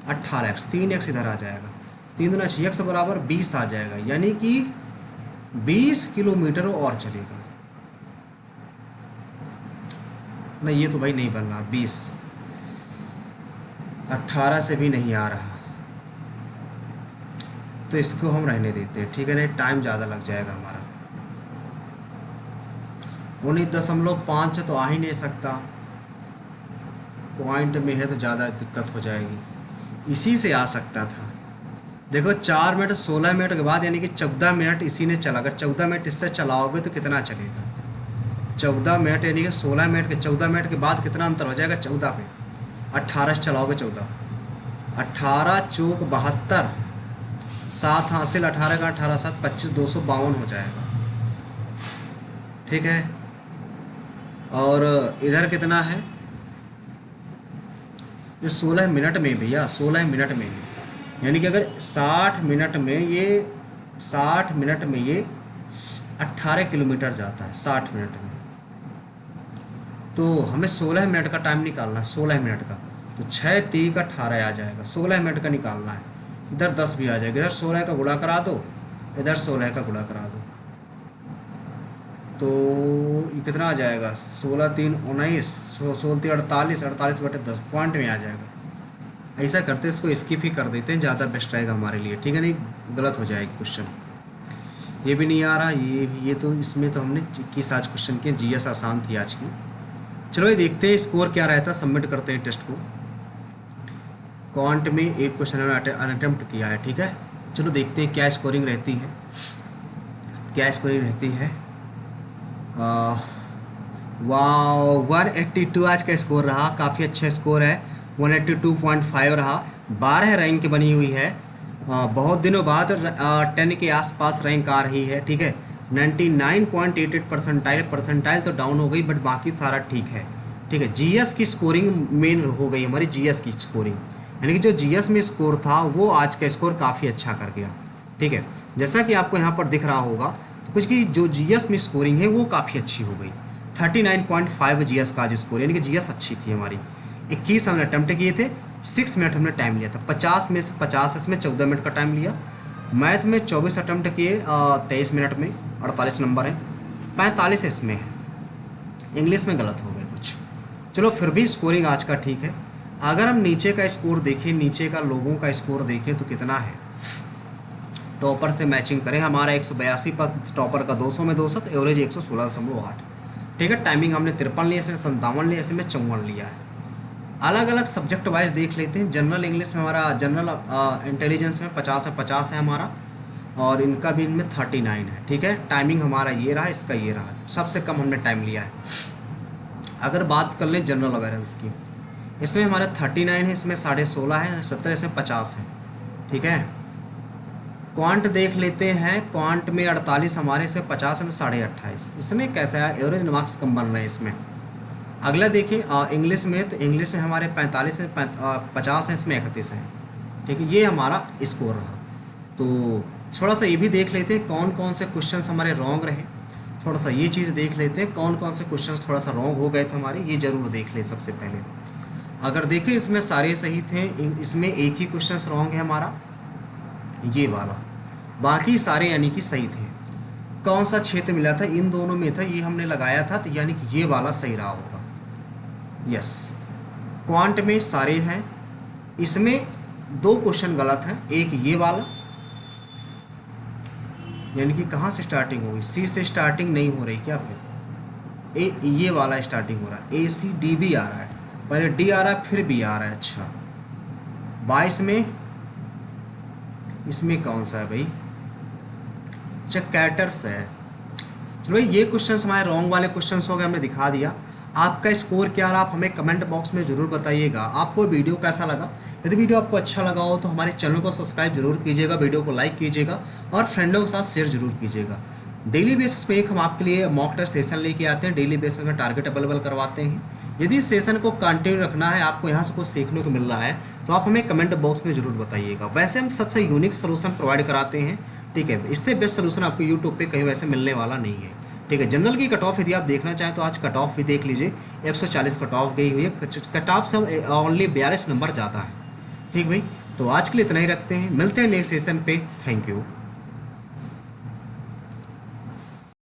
18x, 3x इधर आ जाएगा, 3 दूना 6x बराबर 20 आ जाएगा, यानी कि 20 किलोमीटर और चलेगा। नहीं ये तो भाई नहीं बन रहा, 20 18 से भी नहीं आ रहा, तो इसको हम रहने देते हैं, ठीक है। नहीं टाइम ज़्यादा लग जाएगा हमारा, 19.5 से तो आ ही नहीं सकता, पॉइंट में है तो ज़्यादा दिक्कत हो जाएगी। इसी से आ सकता था, देखो 4 मिनट 16 मिनट के बाद, यानी कि 14 मिनट इसी ने चला, अगर 14 मिनट इससे चलाओगे तो कितना चलेगा, 14 मिनट, यानी कि 16 मिनट के 14 मिनट के बाद कितना अंतर हो जाएगा, 14 पे 18 से चलाओगे 14, 18 चौक 72, 7 हासिल 18 का 18 7 25, 252 हो जाएगा, ठीक है। और इधर कितना है, ये 16 मिनट में भैया, 16 मिनट में, यानी कि अगर 60 मिनट में ये 60 मिनट में ये 18 किलोमीटर जाता है 60 मिनट में, तो हमें 16 मिनट का टाइम निकालना है, 16 मिनट का, तो 6 3 का 18 आ जाएगा, 16 मिनट का निकालना है, इधर 10 भी आ जाएगा, इधर 16 का गुणा करा दो, इधर 16 का गुणा करा दो, तो ये कितना आ जाएगा, 16 3 19, 16 3 48, 48 बटे 10 पॉइंट में आ जाएगा। ऐसा करते इसको स्किप ही कर देते हैं, ज़्यादा बेस्ट रहेगा हमारे लिए, ठीक है, नहीं गलत हो जाएगी क्वेश्चन। ये भी नहीं आ रहा, ये तो इसमें तो हमने 21 आज क्वेश्चन किए, जीएस आसान थी आज की। चलो ये देखते हैं स्कोर क्या रहता है, सबमिट करते हैं टेस्ट को। क्वांट में एक क्वेश्चन हमने अटेम्प्ट किया है, ठीक है। चलो देखते हैं क्या स्कोरिंग रहती है। क्या स्कोरिंग रहती है? वाओ 182 आज का स्कोर रहा, काफ़ी अच्छा स्कोर है। 182.5 रहा। 12 रैंक बनी हुई है। बहुत दिनों बाद 10 के आसपास रैंक आ रही है। ठीक है, 99.88 परसेंटाइल तो डाउन हो गई, बट बाकी सारा ठीक है। ठीक है, जीएस की स्कोरिंग मेन हो गई हमारी, जीएस की स्कोरिंग, यानी कि जो जीएस में स्कोर था वो आज का स्कोर काफ़ी अच्छा कर गया। ठीक है, जैसा कि आपको यहाँ पर दिख रहा होगा तो कुछ की जो जीएस में स्कोरिंग है वो काफ़ी अच्छी हो गई। 39.5 जीएस का आज स्कोर, यानी कि जीएस अच्छी थी हमारी। 21 हमने अटैम्प्ट किए थे, 6 मिनट हमने टाइम लिया था। 50 में से 50 इसमें 14 मिनट का टाइम लिया। मैथ में 24 अटैम्प्ट किए 23 मिनट में, 48 नंबर है। 45 इसमें है। इंग्लिश में गलत हो गए कुछ, चलो फिर भी स्कोरिंग आज का ठीक है। अगर हम नीचे का स्कोर देखें, नीचे का लोगों का स्कोर देखें तो कितना है, टॉपर से मैचिंग करें। हमारा 182 पर टॉपर का 200 में 200, एवरेज 116.8। ठीक है, टाइमिंग हमने 53 लिया, इसमें 57 लिया, इसमें 54 लिया है। अलग अलग सब्जेक्ट वाइज देख लेते हैं। जनरल इंग्लिश में हमारा, जनरल इंटेलिजेंस में 50 है हमारा, और इनका भी इनमें 39 है। ठीक है, टाइमिंग हमारा ये रहा, इसका ये रहा, सबसे कम हमने टाइम लिया है। अगर बात कर लें जनरल अवेयरेंस की, इसमें हमारा 39 है, इसमें 16.5 है, 70 इसमें 50 है। ठीक है, क्वांट देख लेते हैं। क्वांट में 48 हमारे, इसमें 50 में 28.5। इसमें कैसा है, एवरेज मार्क्स कम बन रहे हैं इसमें। अगला देखिए इंग्लिश में, तो इंग्लिश में हमारे 45 है, 50 है, इसमें 31 है। ठीक है, ये हमारा स्कोर रहा। तो थोड़ा सा ये भी देख लेते हैं कौन कौन से क्वेश्चंस हमारे रॉन्ग रहे। थोड़ा सा ये चीज़ देख लेते हैं कौन कौन से क्वेश्चंस थोड़ा सा रॉन्ग हो गए थे हमारे, ये ज़रूर देख लें सबसे पहले। अगर देखें इसमें सारे सही थे, इसमें एक ही क्वेश्चंस रॉन्ग है हमारा, ये वाला, बाकी सारे यानी कि सही थे। कौन सा क्षेत्र मिला था, इन दोनों में था, ये हमने लगाया था, तो यानी कि ये वाला सही रहा होगा। यस, क्वांट में सारे हैं, इसमें 2 क्वेश्चन गलत हैं, एक ये वाला, यानी कि कहाँ से स्टार्टिंग होगी, सी से स्टार्टिंग नहीं हो रही क्या, फिर ये वाला स्टार्टिंग हो रहा है, ACDB आ रहा है, पहले डी आ रहा है फिर बी आ रहा है। अच्छा 22 में, इसमें कौन सा है भाई, अच्छा कैटर्स है। चलो भाई, ये क्वेश्चंस हमारे रॉन्ग वाले क्वेश्चंस हो गए, हमने दिखा दिया। आपका स्कोर क्या रहा, आप हमें कमेंट बॉक्स में ज़रूर बताइएगा। आपको वीडियो कैसा लगा, यदि वीडियो आपको अच्छा लगा हो तो हमारे चैनल को सब्सक्राइब जरूर कीजिएगा, वीडियो को लाइक कीजिएगा और फ्रेंडों के साथ शेयर जरूर कीजिएगा। डेली बेसिस पे एक हम आपके लिए मॉक टेस्ट सेशन लेके आते हैं, डेली बेसिस में टारगेट अवेलेबल करवाते हैं। यदि इस सेशन को कंटिन्यू रखना है, आपको यहाँ से कुछ सीखने को मिल रहा है, तो आप हमें कमेंट बॉक्स में जरूर बताइएगा। वैसे हम सबसे यूनिक सोल्यूशन प्रोवाइड कराते हैं। ठीक है, इससे बेस्ट सोल्यूशन आपको यूट्यूब पे कहीं वैसे मिलने वाला नहीं है। ठीक है, जनरल की कट ऑफ यदि आप देखना चाहें तो आज कट ऑफ भी देख लीजिए, 140 कट ऑफ गई हुई है। कट ऑफ से ओनली 42 नंबर ज़्यादा है। ठीक भाई, तो आज के लिए इतना ही रखते हैं, मिलते हैं नेक्स्ट सेशन पे। Thank you.